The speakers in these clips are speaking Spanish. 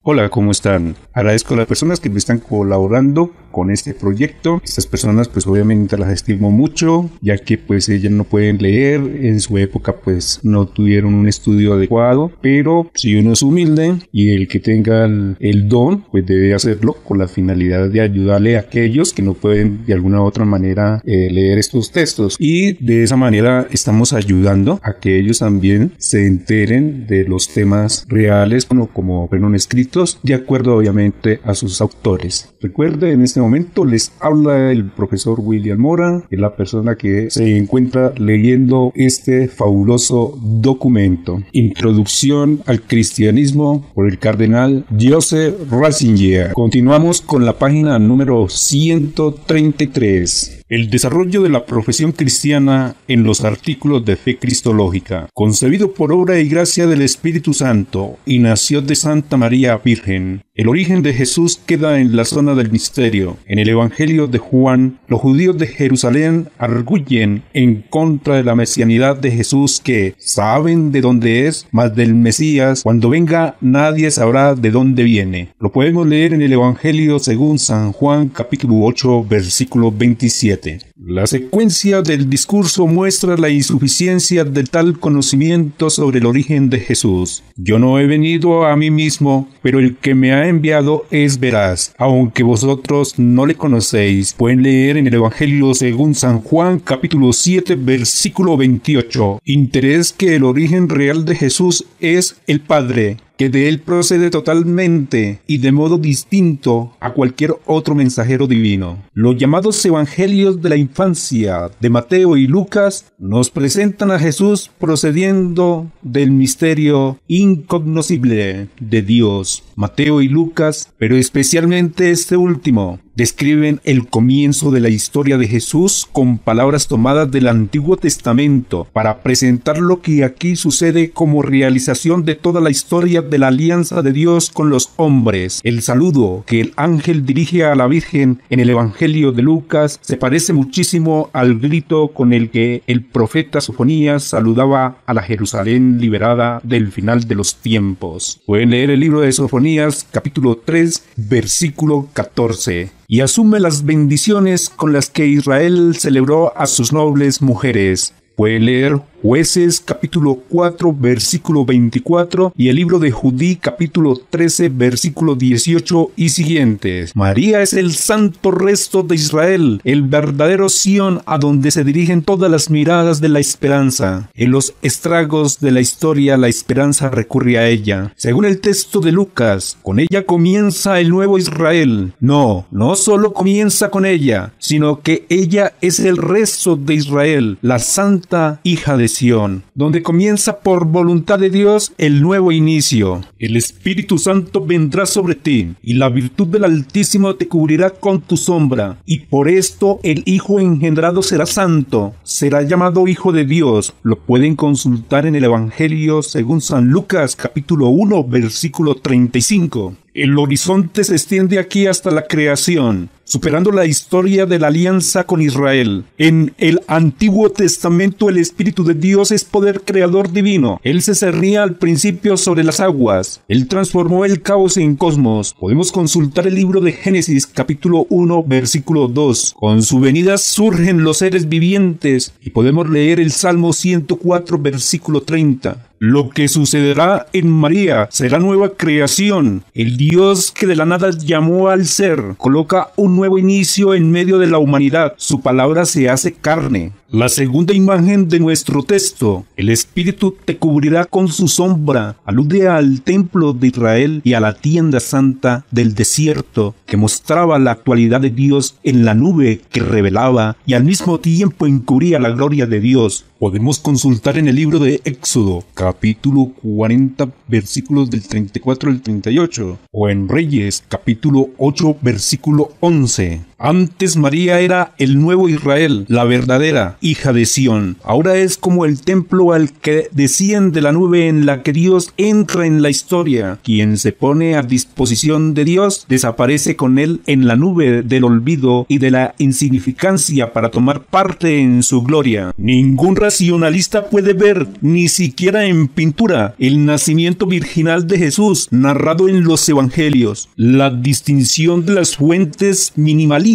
Hola, ¿cómo están? Agradezco a las personas que me están colaborando con este proyecto. Estas personas pues obviamente las estimo mucho, ya que pues ellas no pueden leer, en su época pues no tuvieron un estudio adecuado, pero si uno es humilde y el que tenga el don pues debe hacerlo con la finalidad de ayudarle a aquellos que no pueden de alguna u otra manera leer estos textos, y de esa manera estamos ayudando a que ellos también se enteren de los temas reales como fueron escritos de acuerdo obviamente a sus autores. Recuerde, en este momento les habla el profesor William Mora, que es la persona que se encuentra leyendo este fabuloso documento, Introducción al Cristianismo, por el cardenal Joseph Ratzinger. Continuamos con la página número 133. El desarrollo de la profesión cristiana en los artículos de fe cristológica. Concebido por obra y gracia del Espíritu Santo y nació de Santa María Virgen. El origen de Jesús queda en la zona del misterio. En el Evangelio de Juan, los judíos de Jerusalén arguyen en contra de la mesianidad de Jesús, que saben de dónde es, mas del Mesías, cuando venga, nadie sabrá de dónde viene. Lo podemos leer en el Evangelio según San Juan, capítulo 8, versículo 27. La secuencia del discurso muestra la insuficiencia de tal conocimiento sobre el origen de Jesús. Yo no he venido a mí mismo, pero el que me ha enviado es veraz, aunque vosotros no le conocéis. Pueden leer en el Evangelio según San Juan, capítulo 7, versículo 28. Interés que el origen real de Jesús es el Padre, que de él procede totalmente y de modo distinto a cualquier otro mensajero divino. Los llamados evangelios de la infancia de Mateo y Lucas nos presentan a Jesús procediendo del misterio incognoscible de Dios. Mateo y Lucas, pero especialmente este último, describen el comienzo de la historia de Jesús con palabras tomadas del Antiguo Testamento para presentar lo que aquí sucede como realización de toda la historia de la alianza de Dios con los hombres. El saludo que el ángel dirige a la Virgen en el Evangelio de Lucas se parece muchísimo al grito con el que el profeta Sofonías saludaba a la Jerusalén liberada del final de los tiempos. Pueden leer el libro de Sofonías, capítulo 3, versículo 14. Y asume las bendiciones con las que Israel celebró a sus nobles mujeres. Puede leer Jueces capítulo 4 versículo 24 y el libro de Judí capítulo 13 versículo 18 y siguientes. María es el santo resto de Israel, el verdadero Sión a donde se dirigen todas las miradas de la esperanza. En los estragos de la historia la esperanza recurre a ella. Según el texto de Lucas, con ella comienza el nuevo Israel. No solo comienza con ella, sino que ella es el resto de Israel, la santa hija de Sión, donde comienza por voluntad de Dios el nuevo inicio. El Espíritu Santo vendrá sobre ti, y la virtud del Altísimo te cubrirá con tu sombra, y por esto el Hijo engendrado será santo, será llamado Hijo de Dios. Lo pueden consultar en el Evangelio según San Lucas, capítulo 1, versículo 35. El horizonte se extiende aquí hasta la creación, superando la historia de la alianza con Israel. En el Antiguo Testamento el Espíritu de Dios es poder creador divino. Él se cernía al principio sobre las aguas. Él transformó el caos en cosmos. Podemos consultar el libro de Génesis capítulo 1 versículo 2. Con su venida surgen los seres vivientes y podemos leer el Salmo 104 versículo 30. Lo que sucederá en María será nueva creación. El Dios que de la nada llamó al ser coloca un nuevo inicio en medio de la humanidad. Su palabra se hace carne. La segunda imagen de nuestro texto, el Espíritu te cubrirá con su sombra, alude al templo de Israel y a la tienda santa del desierto, que mostraba la actualidad de Dios en la nube que revelaba y al mismo tiempo encubría la gloria de Dios. Podemos consultar en el libro de Éxodo, capítulo 40, versículos del 34 al 38, o en Reyes, capítulo 8, versículo 11. Antes María era el nuevo Israel, la verdadera hija de Sión. Ahora es como el templo al que desciende la nube en la que Dios entra en la historia. Quien se pone a disposición de Dios desaparece con él en la nube del olvido y de la insignificancia para tomar parte en su gloria. Ningún racionalista puede ver, ni siquiera en pintura, el nacimiento virginal de Jesús narrado en los evangelios. La distinción de las fuentes minimaliza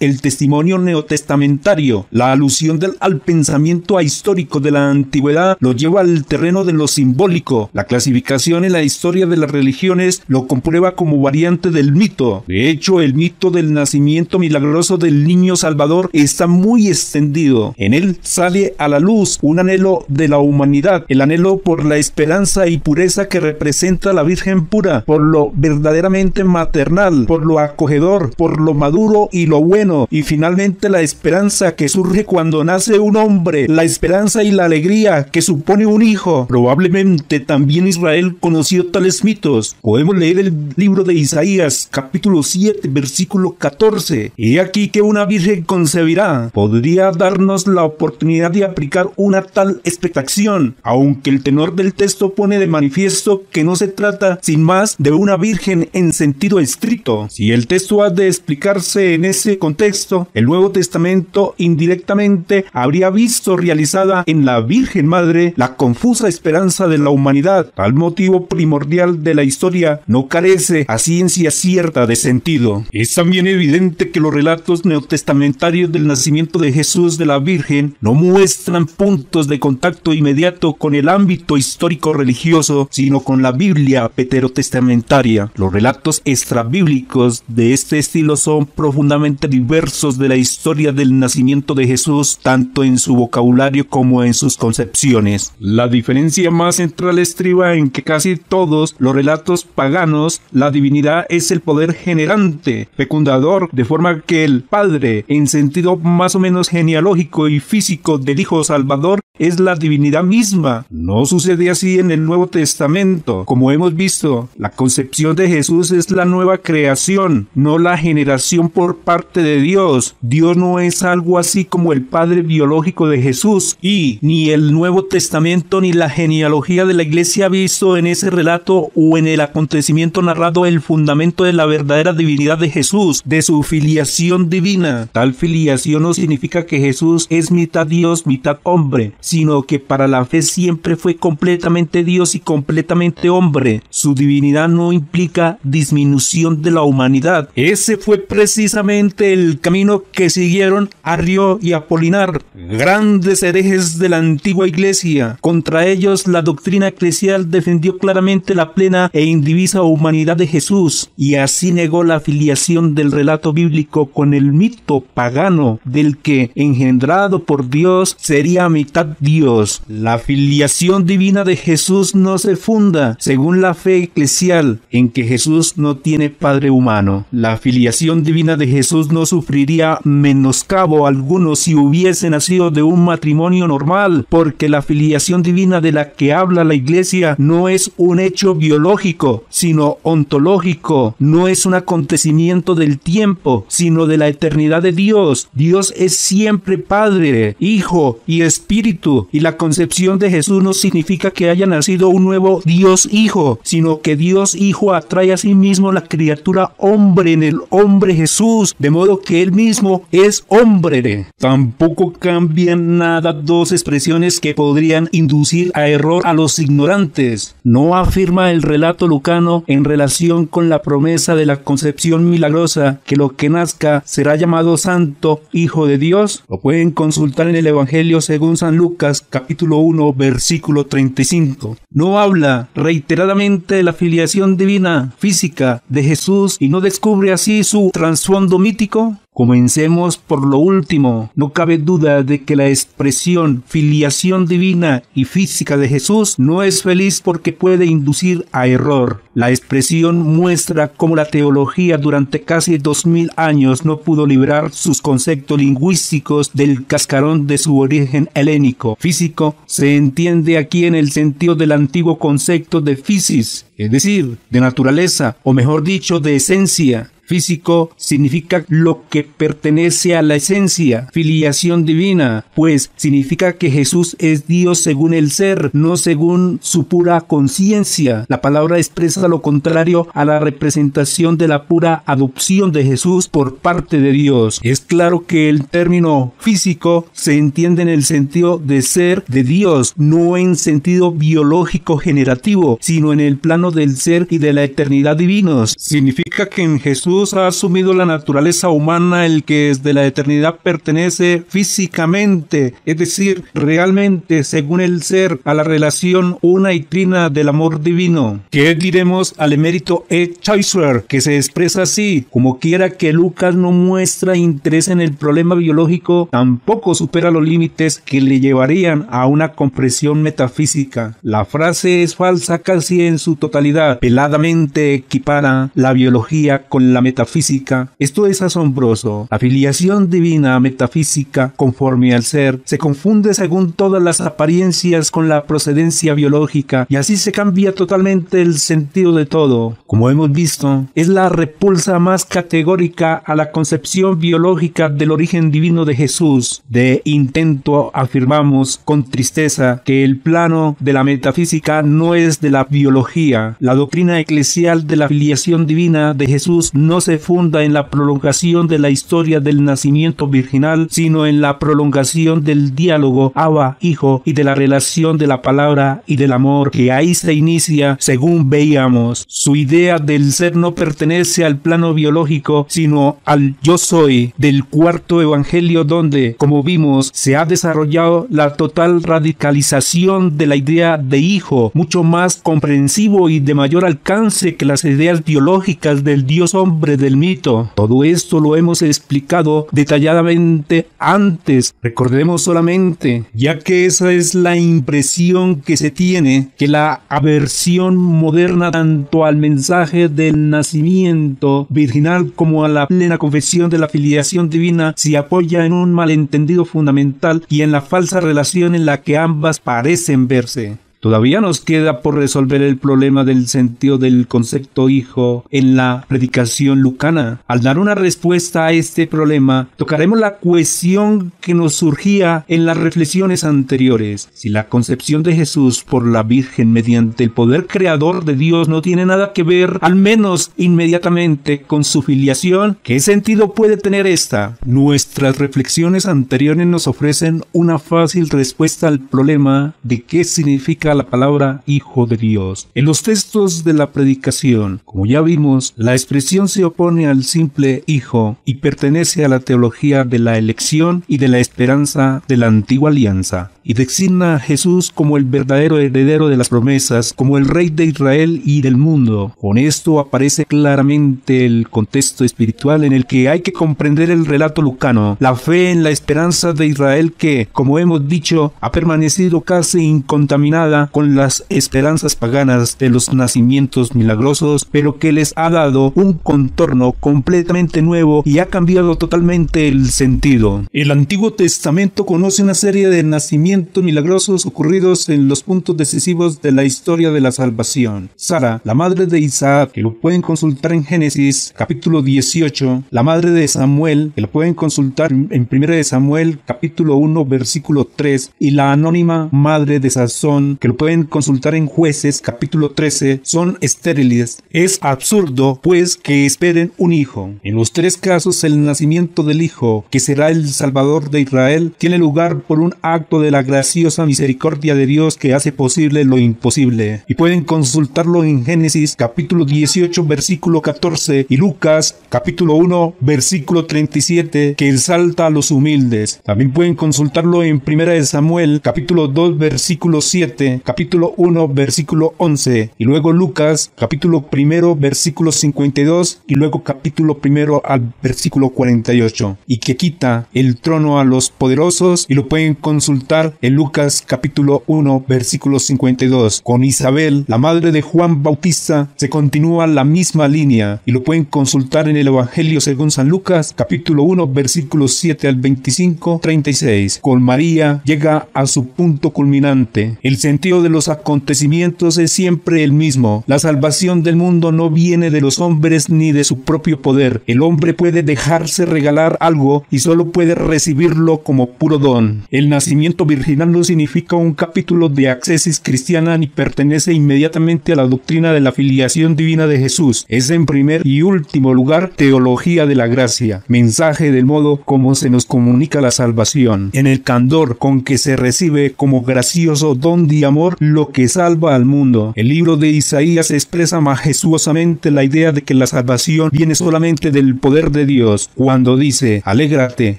el testimonio neotestamentario. La alusión al pensamiento histórico de la antigüedad lo lleva al terreno de lo simbólico. La clasificación en la historia de las religiones lo comprueba como variante del mito. De hecho, el mito del nacimiento milagroso del niño Salvador está muy extendido. En él sale a la luz un anhelo de la humanidad, el anhelo por la esperanza y pureza que representa la Virgen pura, por lo verdaderamente maternal, por lo acogedor, por lo maduro y lo bueno, y finalmente la esperanza que surge cuando nace un hombre, la esperanza y la alegría que supone un hijo. Probablemente también Israel conoció tales mitos. Podemos leer el libro de Isaías, capítulo 7, versículo 14. He aquí que una virgen concebirá. Podría darnos la oportunidad de aplicar una tal expectación, aunque el tenor del texto pone de manifiesto que no se trata sin más de una virgen en sentido estricto. Si el texto ha de explicarse en ese contexto, el Nuevo Testamento indirectamente habría visto realizada en la Virgen Madre la confusa esperanza de la humanidad. Tal motivo primordial de la historia no carece a ciencia cierta de sentido. Es también evidente que los relatos neotestamentarios del nacimiento de Jesús de la Virgen no muestran puntos de contacto inmediato con el ámbito histórico religioso, sino con la Biblia veterotestamentaria. Los relatos extrabíblicos de este estilo son profundamente diversos de la historia del nacimiento de Jesús, tanto en su vocabulario como en sus concepciones. La diferencia más central estriba en que casi todos los relatos paganos, la divinidad es el poder generante, fecundador, de forma que el Padre, en sentido más o menos genealógico y físico del Hijo Salvador, es la divinidad misma. No sucede así en el Nuevo Testamento. Como hemos visto, la concepción de Jesús es la nueva creación, no la generación por parte de Dios. Dios no es algo así como el padre biológico de Jesús, y ni el Nuevo Testamento ni la genealogía de la Iglesia ha visto en ese relato o en el acontecimiento narrado el fundamento de la verdadera divinidad de Jesús, de su filiación divina. Tal filiación no significa que Jesús es mitad Dios, mitad hombre, sino que para la fe siempre fue completamente Dios y completamente hombre. Su divinidad no implica disminución de la humanidad. Ese fue precisamente el camino que siguieron Arrio y Apolinar, grandes herejes de la antigua Iglesia. Contra ellos la doctrina eclesial defendió claramente la plena e indivisa humanidad de Jesús, y así negó la filiación del relato bíblico con el mito pagano del que, engendrado por Dios, sería mitad Dios. La filiación divina de Jesús no se funda, según la fe eclesial, en que Jesús no tiene padre humano. La filiación divina de Jesús no sufriría menoscabo alguno si hubiese nacido de un matrimonio normal, porque la filiación divina de la que habla la Iglesia no es un hecho biológico, sino ontológico. No es un acontecimiento del tiempo, sino de la eternidad de Dios. Dios es siempre Padre, Hijo y Espíritu, y la concepción de Jesús no significa que haya nacido un nuevo Dios Hijo, sino que Dios Hijo atrae a sí mismo la criatura hombre en el hombre Jesús, de modo que él mismo es hombre. Tampoco cambian nada dos expresiones que podrían inducir a error a los ignorantes. No afirma el relato lucano en relación con la promesa de la concepción milagrosa que lo que nazca será llamado santo, Hijo de Dios. Lo pueden consultar en el Evangelio según San Lucas, capítulo 1, versículo 35. No habla reiteradamente de la filiación divina física de Jesús y no descubre así su trasfondo mítico. Comencemos por lo último. No cabe duda de que la expresión filiación divina y física de Jesús no es feliz porque puede inducir a error. La expresión muestra cómo la teología durante casi 2000 años no pudo liberar sus conceptos lingüísticos del cascarón de su origen helénico. Físico se entiende aquí en el sentido del antiguo concepto de physis, es decir, de naturaleza, o mejor dicho, de esencia. Físico significa lo que pertenece a la esencia, filiación divina, pues significa que Jesús es Dios según el ser, no según su pura conciencia. La palabra expresa lo contrario a la representación de la pura adopción de Jesús por parte de Dios. Es claro que el término físico se entiende en el sentido de ser de Dios, no en sentido biológico generativo, sino en el plano del ser y de la eternidad divinos. Significa que en Jesús ha asumido la naturaleza humana, el que desde la eternidad pertenece físicamente, es decir, realmente, según el ser, a la relación una y trina del amor divino. ¿Qué diremos al emérito E. Chausler, que se expresa así? Como quiera que Lucas no muestra interés en el problema biológico, tampoco supera los límites que le llevarían a una comprensión metafísica. La frase es falsa casi en su totalidad. Peladamente equipara la biología con la metafísica. Esto es asombroso. La filiación divina metafísica conforme al ser se confunde según todas las apariencias con la procedencia biológica, y así se cambia totalmente el sentido de todo. Como hemos visto, es la repulsa más categórica a la concepción biológica del origen divino de Jesús. De intento afirmamos con tristeza que el plano de la metafísica no es de la biología. La doctrina eclesial de la filiación divina de Jesús no se funda en la prolongación de la historia del nacimiento virginal, sino en la prolongación del diálogo Abba-Hijo y de la relación de la palabra y del amor, que ahí se inicia, según veíamos. Su idea del ser no pertenece al plano biológico, sino al yo soy del cuarto evangelio, donde, como vimos, se ha desarrollado la total radicalización de la idea de hijo, mucho más comprensivo y de mayor alcance que las ideas biológicas del Dios hombre del mito. Todo esto lo hemos explicado detalladamente antes. Recordemos solamente, ya que esa es la impresión que se tiene, que la aversión moderna tanto al mensaje del nacimiento virginal como a la plena confesión de la filiación divina se apoya en un malentendido fundamental y en la falsa relación en la que ambas parecen verse. Todavía nos queda por resolver el problema del sentido del concepto hijo en la predicación lucana. Al dar una respuesta a este problema, tocaremos la cuestión que nos surgía en las reflexiones anteriores. Si la concepción de Jesús por la Virgen mediante el poder creador de Dios no tiene nada que ver, al menos inmediatamente, con su filiación, ¿qué sentido puede tener esta? Nuestras reflexiones anteriores nos ofrecen una fácil respuesta al problema de qué significa la palabra Hijo de Dios. En los textos de la predicación, como ya vimos, la expresión se opone al simple Hijo y pertenece a la teología de la elección y de la esperanza de la antigua alianza, y designa a Jesús como el verdadero heredero de las promesas, como el Rey de Israel y del mundo. Con esto aparece claramente el contexto espiritual en el que hay que comprender el relato lucano, la fe en la esperanza de Israel que, como hemos dicho, ha permanecido casi incontaminada con las esperanzas paganas de los nacimientos milagrosos, pero que les ha dado un contorno completamente nuevo y ha cambiado totalmente el sentido. El Antiguo Testamento conoce una serie de nacimientos milagrosos ocurridos en los puntos decisivos de la historia de la salvación. Sara, la madre de Isaac, que lo pueden consultar en Génesis capítulo 18, la madre de Samuel, que lo pueden consultar en 1 Samuel capítulo 1 versículo 3, y la anónima madre de Sansón, que lo pueden consultar en Jueces capítulo 13, son estériles. Es absurdo, pues, que esperen un hijo. En los tres casos, el nacimiento del Hijo, que será el Salvador de Israel, tiene lugar por un acto de la graciosa misericordia de Dios que hace posible lo imposible. Y pueden consultarlo en Génesis capítulo 18 versículo 14 y Lucas capítulo 1 versículo 37, que exalta a los humildes. También pueden consultarlo en 1 Samuel capítulo 2 versículo 7, capítulo 1 versículo 11, y luego Lucas capítulo 1 versículo 52, y luego capítulo 1 al versículo 48, y que quita el trono a los poderosos, y lo pueden consultar en Lucas capítulo 1 versículo 52. Con Isabel, la madre de Juan Bautista, se continúa la misma línea, y lo pueden consultar en el Evangelio según San Lucas capítulo 1 versículos 7 al 25, 36. Con María llega a su punto culminante. El sentido sentido de los acontecimientos es siempre el mismo. La salvación del mundo no viene de los hombres ni de su propio poder. El hombre puede dejarse regalar algo y solo puede recibirlo como puro don. El nacimiento virginal no significa un capítulo de Accesis cristiana ni pertenece inmediatamente a la doctrina de la filiación divina de Jesús. Es en primer y último lugar teología de la gracia, mensaje del modo como se nos comunica la salvación, en el candor con que se recibe como gracioso don de amor lo que salva al mundo. El libro de Isaías expresa majestuosamente la idea de que la salvación viene solamente del poder de Dios, cuando dice: alégrate,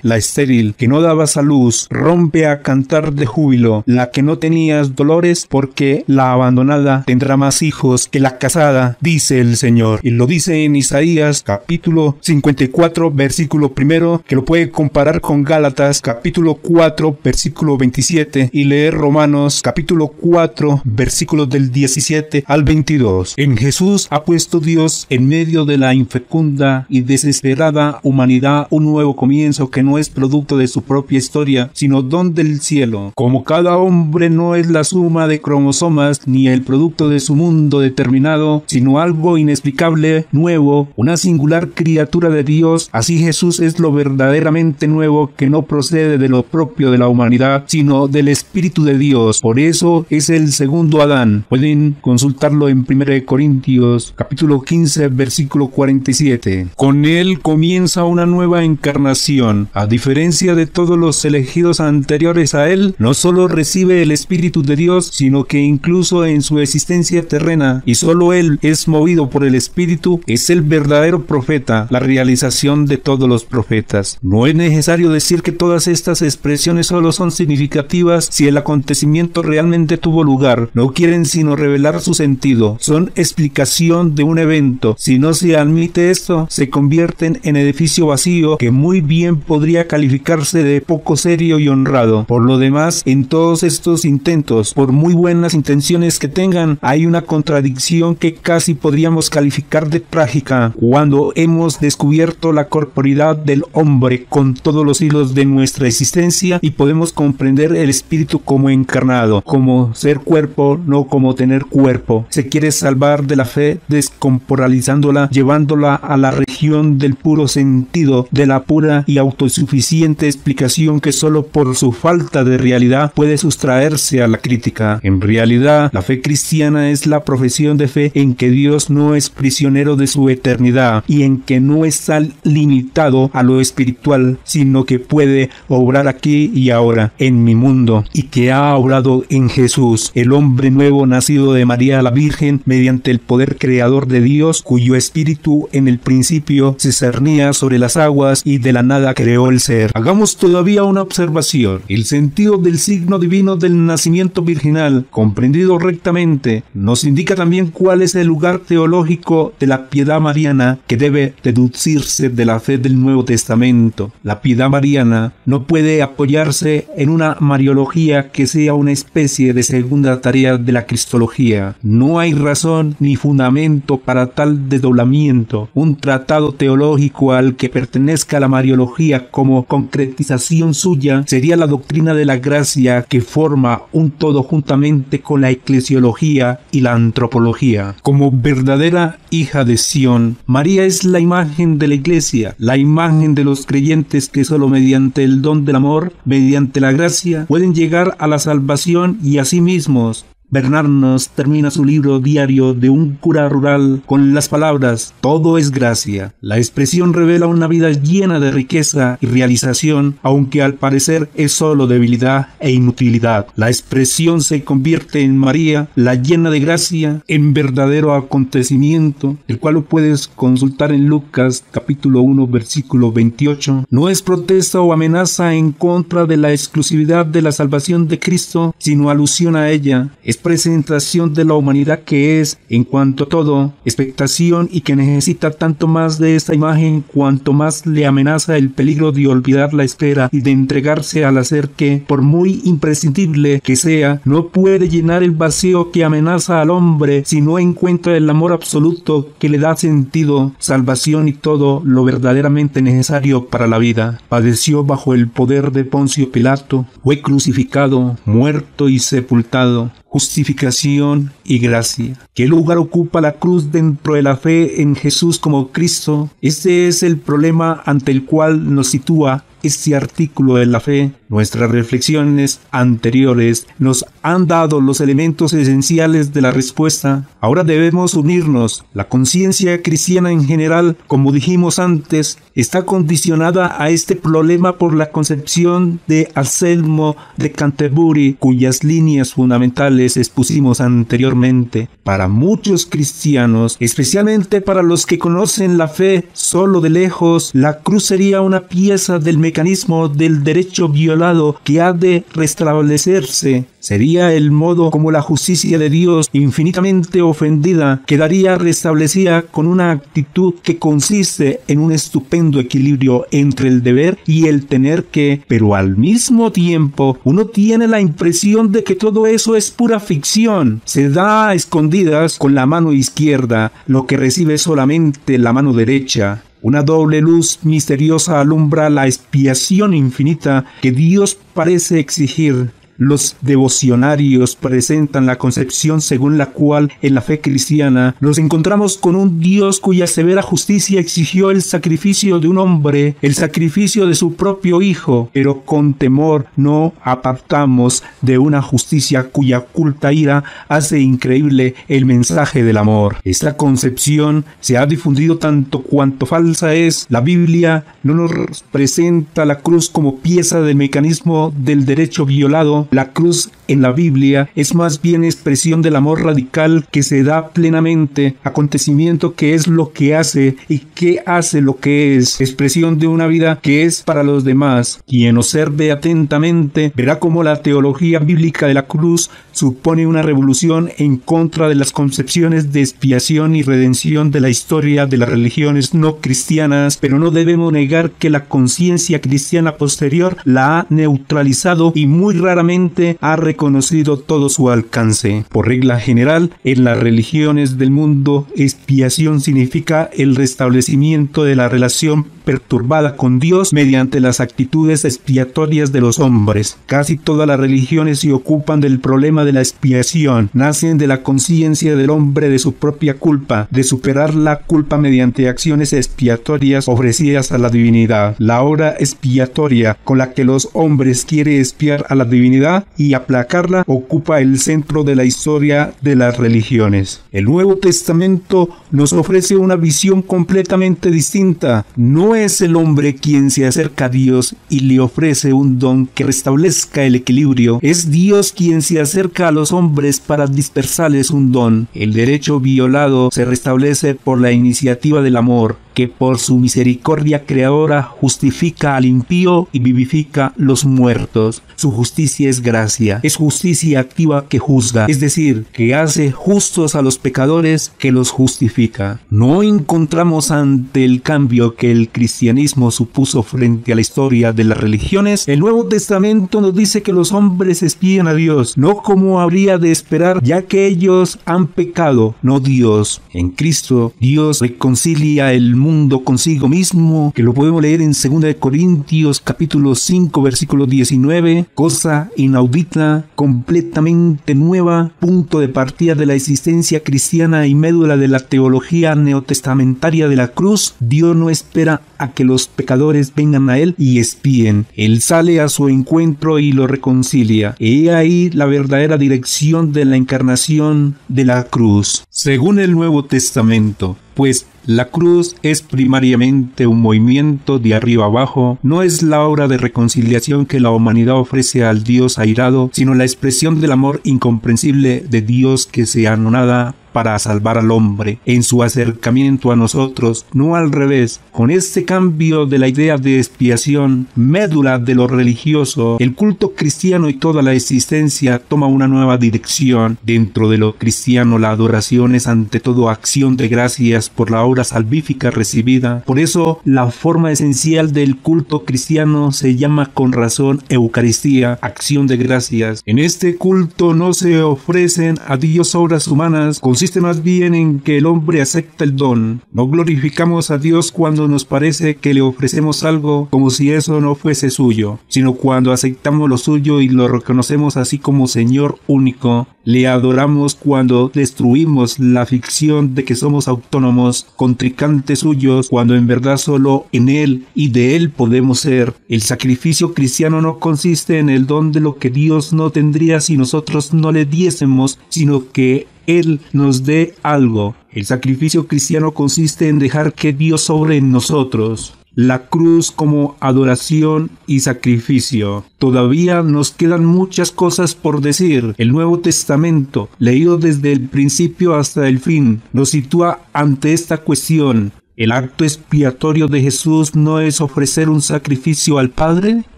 la estéril, que no dabas a luz, rompe a cantar de júbilo, la que no tenías dolores, porque la abandonada tendrá más hijos que la casada, dice el Señor. Y lo dice en Isaías capítulo 54 versículo 1, que lo puede comparar con Gálatas capítulo 4 versículo 27 y leer Romanos capítulo 4 versículos del 17 al 22. En Jesús ha puesto Dios en medio de la infecunda y desesperada humanidad un nuevo comienzo que no es producto de su propia historia, sino don del cielo. Como cada hombre no es la suma de cromosomas ni el producto de su mundo determinado, sino algo inexplicable, nuevo, una singular criatura de Dios, así Jesús es lo verdaderamente nuevo que no procede de lo propio de la humanidad, sino del Espíritu de Dios. Por eso es el segundo Adán. Pueden consultarlo en 1 Corintios capítulo 15 versículo 47. Con él comienza una nueva encarnación. A diferencia de todos los elegidos anteriores a él, no solo recibe el Espíritu de Dios, sino que incluso en su existencia terrena, y solo él es movido por el Espíritu, es el verdadero profeta, la realización de todos los profetas. No es necesario decir que todas estas expresiones solo son significativas si el acontecimiento realmente tuvo lugar. No quieren sino revelar su sentido. Son explicación de un evento. Si no se admite esto, se convierten en edificio vacío que muy bien podría calificarse de poco serio y honrado. Por lo demás, en todos estos intentos, por muy buenas intenciones que tengan, hay una contradicción que casi podríamos calificar de trágica. Cuando hemos descubierto la corporidad del hombre con todos los hilos de nuestra existencia y podemos comprender el espíritu como encarnado, como ser cuerpo, no como tener cuerpo, se quiere salvar de la fe descorporalizándola, llevándola a la región del puro sentido, de la pura y autosuficiente explicación que solo por su falta de realidad puede sustraerse a la crítica. En realidad, la fe cristiana es la profesión de fe en que Dios no es prisionero de su eternidad y en que no está limitado a lo espiritual, sino que puede obrar aquí y ahora en mi mundo, y que ha obrado en Jesús, el hombre nuevo nacido de María la Virgen, mediante el poder creador de Dios, cuyo espíritu en el principio se cernía sobre las aguas y de la nada creó el ser. Hagamos todavía una observación. El sentido del signo divino del nacimiento virginal, comprendido rectamente, nos indica también cuál es el lugar teológico de la piedad mariana que debe deducirse de la fe del Nuevo Testamento. La piedad mariana no puede apoyarse en una mariología que sea una especie de segunda tarea de la cristología. No hay razón ni fundamento para tal desdoblamiento. Un tratado teológico al que pertenezca la mariología como concretización suya sería la doctrina de la gracia, que forma un todo juntamente con la eclesiología y la antropología. Como verdadera hija de Sión, María es la imagen de la Iglesia, la imagen de los creyentes que solo mediante el don del amor, mediante la gracia, pueden llegar a la salvación y a sí mismos. Bernanos termina su libro diario de un cura rural con las palabras: todo es gracia. La expresión revela una vida llena de riqueza y realización, aunque al parecer es solo debilidad e inutilidad. La expresión se convierte en María, la llena de gracia, en verdadero acontecimiento, el cual lo puedes consultar en Lucas capítulo 1 versículo 28. No es protesta o amenaza en contra de la exclusividad de la salvación de Cristo, sino alusión a ella. Es presentación de la humanidad que es, en cuanto a todo, expectación, y que necesita tanto más de esta imagen cuanto más le amenaza el peligro de olvidar la espera y de entregarse al hacer que, por muy imprescindible que sea, no puede llenar el vacío que amenaza al hombre si no encuentra el amor absoluto que le da sentido, salvación y todo lo verdaderamente necesario para la vida. Padeció bajo el poder de Poncio Pilato, fue crucificado, muerto y sepultado. justificación y gracia. ¿Qué lugar ocupa la cruz dentro de la fe en Jesús como Cristo? Este es el problema ante el cual nos sitúa este artículo de la fe. Nuestras reflexiones anteriores nos han dado los elementos esenciales de la respuesta. Ahora debemos unirnos. La conciencia cristiana en general, como dijimos antes, está condicionada a este problema por la concepción de Anselmo de Canterbury, cuyas líneas fundamentales expusimos anteriormente. Para muchos cristianos, especialmente para los que conocen la fe solo de lejos, la cruz sería una pieza del mecanismo del derecho violado que ha de restablecerse. Sería el modo como la justicia de Dios, infinitamente ofendida, quedaría restablecida con una actitud que consiste en un estupendo equilibrio entre el deber y el tener que, pero al mismo tiempo uno tiene la impresión de que todo eso es pura ficción. Se da a escondidas con la mano izquierda lo que recibe solamente la mano derecha. Una doble luz misteriosa alumbra la expiación infinita que Dios parece exigir. Los devocionarios presentan la concepción según la cual en la fe cristiana nos encontramos con un Dios cuya severa justicia exigió el sacrificio de un hombre, el sacrificio de su propio Hijo, pero con temor no apartamos de una justicia cuya oculta ira hace increíble el mensaje del amor. Esta concepción se ha difundido tanto cuanto falsa es. La Biblia no nos presenta la cruz como pieza del mecanismo del derecho violado. La cruz en la Biblia es más bien expresión del amor radical que se da plenamente, acontecimiento que es lo que hace y que hace lo que es, expresión de una vida que es para los demás. Quien observe atentamente verá cómo la teología bíblica de la cruz supone una revolución en contra de las concepciones de expiación y redención de la historia de las religiones no cristianas, pero no debemos negar que la conciencia cristiana posterior la ha neutralizado y muy raramente ha reconocido todo su alcance. Por regla general, en las religiones del mundo, expiación significa el restablecimiento de la relación perturbada con Dios mediante las actitudes expiatorias de los hombres. Casi todas las religiones se ocupan del problema de la expiación. Nacen de la conciencia del hombre de su propia culpa, de superar la culpa mediante acciones expiatorias ofrecidas a la divinidad. La obra expiatoria con la que los hombres quieren expiar a la divinidad y aplacarla ocupa el centro de la historia de las religiones. El Nuevo Testamento nos ofrece una visión completamente distinta. No es el hombre quien se acerca a Dios y le ofrece un don que restablezca el equilibrio. Es Dios quien se acerca a los hombres para dispersarles un don. El derecho violado se restablece por la iniciativa del amor, que por su misericordia creadora justifica al impío y vivifica los muertos. Su justicia es gracia, es justicia activa que juzga, es decir, que hace justos a los pecadores, que los justifica. No encontramos ante el cambio que el cristianismo supuso frente a la historia de las religiones. El Nuevo Testamento nos dice que los hombres espían a Dios, no como habría de esperar, ya que ellos han pecado, no Dios. En Cristo, Dios reconcilia el mundo consigo mismo, que lo podemos leer en 2 Corintios capítulo 5 versículo 19, cosa inaudita, completamente nueva, punto de partida de la existencia cristiana y médula de la teología neotestamentaria de la cruz. Dios no espera a que los pecadores vengan a Él y espíen. Él sale a su encuentro y lo reconcilia. He ahí la verdadera dirección de la encarnación de la cruz. Según el Nuevo Testamento, pues la cruz es primariamente un movimiento de arriba abajo, no es la obra de reconciliación que la humanidad ofrece al Dios airado, sino la expresión del amor incomprensible de Dios que se anonada para salvar al hombre en su acercamiento a nosotros, no al revés. Con este cambio de la idea de expiación, médula de lo religioso, el culto cristiano y toda la existencia toma una nueva dirección. Dentro de lo cristiano, la adoración es ante todo acción de gracias por la obra salvífica recibida. Por eso, la forma esencial del culto cristiano se llama con razón Eucaristía, acción de gracias. En este culto no se ofrecen a Dios obras humanas, consiste consiste más bien en que el hombre acepta el don. No glorificamos a Dios cuando nos parece que le ofrecemos algo como si eso no fuese suyo, sino cuando aceptamos lo suyo y lo reconocemos así como Señor único. Le adoramos cuando destruimos la ficción de que somos autónomos, contrincantes suyos, cuando en verdad solo en Él y de Él podemos ser. El sacrificio cristiano no consiste en el don de lo que Dios no tendría si nosotros no le diésemos, sino que Él nos dé algo. El sacrificio cristiano consiste en dejar que Dios obre en nosotros. La cruz como adoración y sacrificio. Todavía nos quedan muchas cosas por decir. El Nuevo Testamento, leído desde el principio hasta el fin, nos sitúa ante esta cuestión. ¿El acto expiatorio de Jesús no es ofrecer un sacrificio al Padre?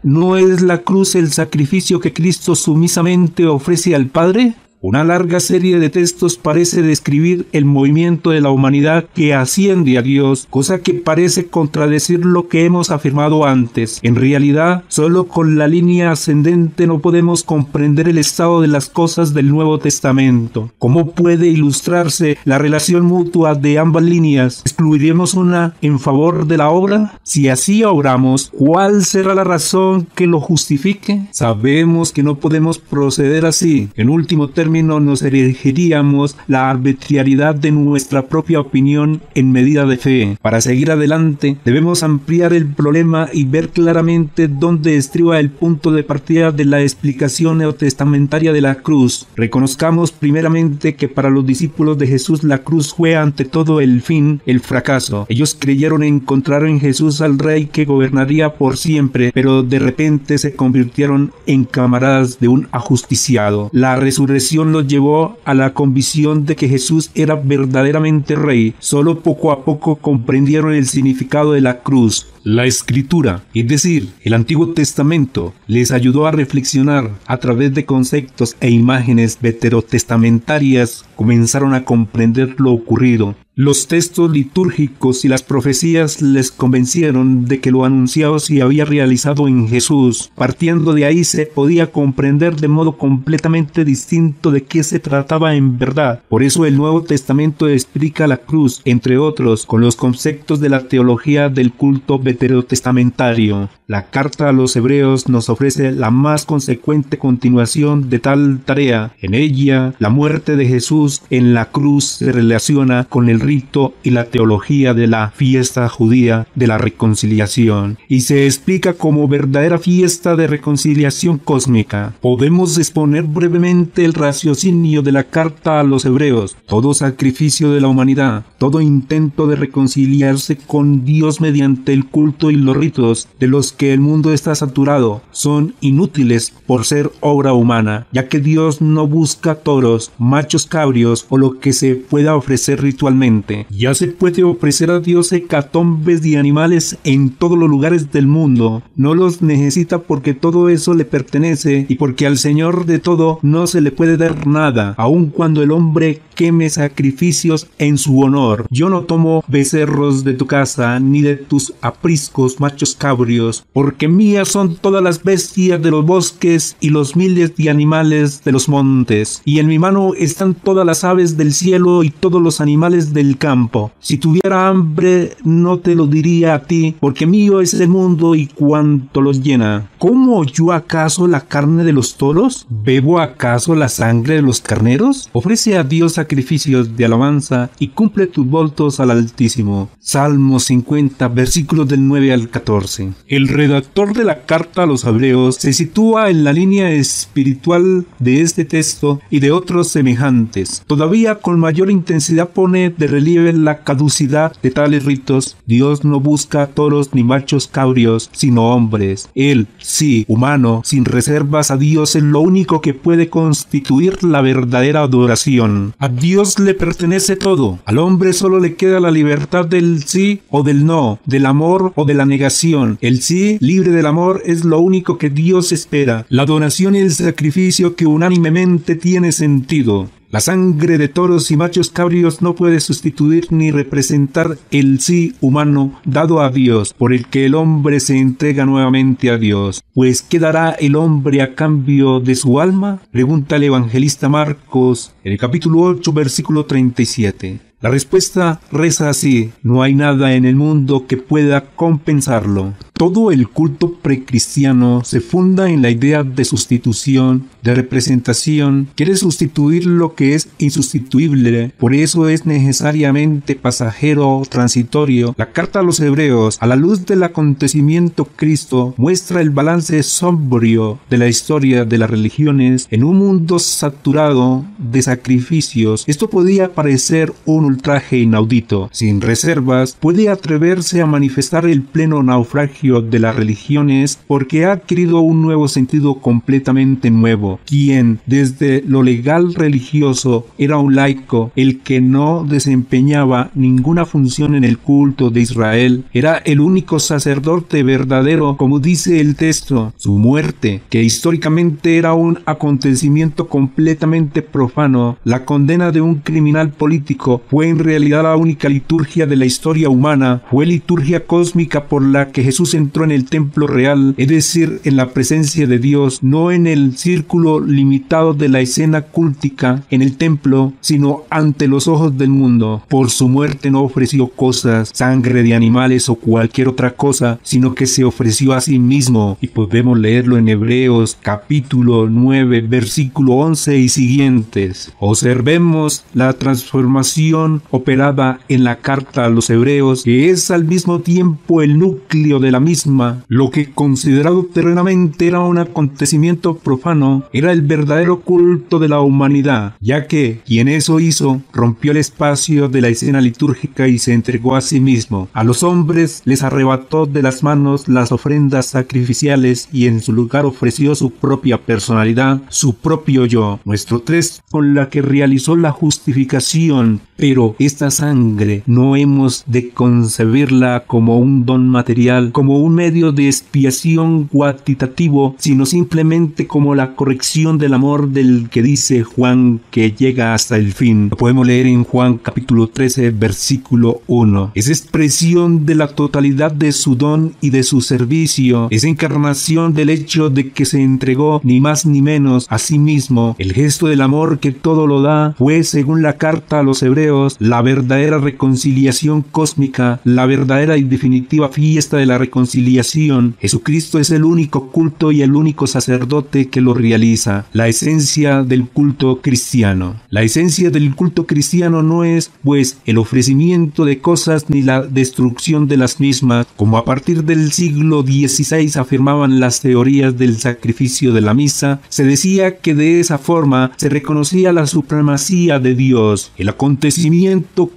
¿No es la cruz el sacrificio que Cristo sumisamente ofrece al Padre? Una larga serie de textos parece describir el movimiento de la humanidad que asciende a Dios, cosa que parece contradecir lo que hemos afirmado antes. En realidad, solo con la línea ascendente no podemos comprender el estado de las cosas del Nuevo Testamento. ¿Cómo puede ilustrarse la relación mutua de ambas líneas? ¿Excluiremos una en favor de la obra? Si así obramos, ¿cuál será la razón que lo justifique? Sabemos que no podemos proceder así. En último término, nos erigiríamos la arbitrariedad de nuestra propia opinión en medida de fe. Para seguir adelante, debemos ampliar el problema y ver claramente dónde estriba el punto de partida de la explicación neotestamentaria de la cruz. Reconozcamos primeramente que para los discípulos de Jesús la cruz fue ante todo el fin, el fracaso. Ellos creyeron encontrar en Jesús al Rey que gobernaría por siempre, pero de repente se convirtieron en camaradas de un ajusticiado. La resurrección los llevó a la convicción de que Jesús era verdaderamente Rey. Solo poco a poco comprendieron el significado de la cruz. La Escritura, es decir, el Antiguo Testamento, les ayudó a reflexionar. A través de conceptos e imágenes veterotestamentarias comenzaron a comprender lo ocurrido. Los textos litúrgicos y las profecías les convencieron de que lo anunciado se había realizado en Jesús. Partiendo de ahí se podía comprender de modo completamente distinto de qué se trataba en verdad. Por eso el Nuevo Testamento explica la cruz, entre otros, con los conceptos de la teología del culto veterotestamentario. La carta a los Hebreos nos ofrece la más consecuente continuación de tal tarea. En ella, la muerte de Jesús en la cruz se relaciona con el rito y la teología de la fiesta judía de la reconciliación y se explica como verdadera fiesta de reconciliación cósmica. Podemos exponer brevemente el raciocinio de la carta a los Hebreos. Todo sacrificio de la humanidad, todo intento de reconciliarse con Dios mediante el culto y los ritos de los que el mundo está saturado son inútiles por ser obra humana, ya que Dios no busca toros, machos cabrios o lo que se pueda ofrecer ritualmente. Ya se puede ofrecer a Dios hecatombes de animales en todos los lugares del mundo. No los necesita porque todo eso le pertenece y porque al Señor de todo no se le puede dar nada, aun cuando el hombre queme sacrificios en su honor. Yo no tomo becerros de tu casa ni de tus apriscos machos cabrios, porque mías son todas las bestias de los bosques y los miles de animales de los montes, y en mi mano están todas las aves del cielo y todos los animales del campo. Si tuviera hambre no te lo diría a ti, porque mío es el mundo y cuanto los llena. ¿Como yo acaso la carne de los toros? ¿Bebo acaso la sangre de los carneros? Ofrece a Dios sacrificios de alabanza y cumple tus votos al Altísimo. Salmo 50, versículos del 9 al 14. El redactor de la carta a los Hebreos se sitúa en la línea espiritual de este texto y de otros semejantes. Todavía con mayor intensidad pone de relieve la caducidad de tales ritos. Dios no busca toros ni machos cabrios, sino hombres. Él, sí, humano, sin reservas a Dios es lo único que puede constituir la verdadera adoración. A Dios le pertenece todo. Al hombre solo le queda la libertad del sí o del no, del amor o de la negación. El sí, libre del amor, es lo único que Dios espera. La adoración y el sacrificio que unánimemente tiene sentido. La sangre de toros y machos cabríos no puede sustituir ni representar el sí humano dado a Dios, por el que el hombre se entrega nuevamente a Dios. Pues, ¿qué dará el hombre a cambio de su alma? Pregunta el evangelista Marcos en el capítulo 8, versículo 37. La respuesta reza así: no hay nada en el mundo que pueda compensarlo. Todo el culto precristiano se funda en la idea de sustitución, de representación. Quiere sustituir lo que es insustituible, por eso es necesariamente pasajero o transitorio. La carta a los Hebreos, a la luz del acontecimiento Cristo, muestra el balance sombrío de la historia de las religiones en un mundo saturado de sacrificios. Esto podía parecer un ultraje inaudito. Sin reservas, puede atreverse a manifestar el pleno naufragio de las religiones porque ha adquirido un nuevo sentido completamente nuevo. Quien desde lo legal religioso era un laico, el que no desempeñaba ninguna función en el culto de Israel, era el único sacerdote verdadero, como dice el texto. Su muerte, que históricamente era un acontecimiento completamente profano, la condena de un criminal político, fue en realidad la única liturgia de la historia humana. Fue liturgia cósmica por la que Jesús entró en el templo real, es decir, en la presencia de Dios, no en el círculo limitado de la escena cúltica en el templo, sino ante los ojos del mundo. Por su muerte no ofreció cosas, sangre de animales o cualquier otra cosa, sino que se ofreció a sí mismo, y podemos leerlo en Hebreos capítulo 9, versículo 11 y siguientes. Observemos la transformación operada en la carta a los Hebreos, que es al mismo tiempo el núcleo de la misma. Lo que considerado terrenamente era un acontecimiento profano, era el verdadero culto de la humanidad, ya que quien eso hizo rompió el espacio de la escena litúrgica y se entregó a sí mismo. A los hombres les arrebató de las manos las ofrendas sacrificiales y en su lugar ofreció su propia personalidad, su propio yo. Nuestro texto con la que realizó la justificación. Pero esta sangre no hemos de concebirla como un don material, como un medio de expiación cuantitativo, sino simplemente como la corrección del amor del que dice Juan que llega hasta el fin. Lo podemos leer en Juan capítulo 13, versículo 1. Es expresión de la totalidad de su don y de su servicio. Es encarnación del hecho de que se entregó ni más ni menos a sí mismo. El gesto del amor que todo lo da fue, según la carta a los Hebreos, la verdadera reconciliación cósmica, la verdadera y definitiva fiesta de la reconciliación. Jesucristo es el único culto y el único sacerdote que lo realiza. La esencia del culto cristiano. La esencia del culto cristiano no es, pues, el ofrecimiento de cosas ni la destrucción de las mismas, como a partir del siglo XVI afirmaban las teorías del sacrificio de la misa. Se decía que de esa forma se reconocía la supremacía de Dios. El acontecimiento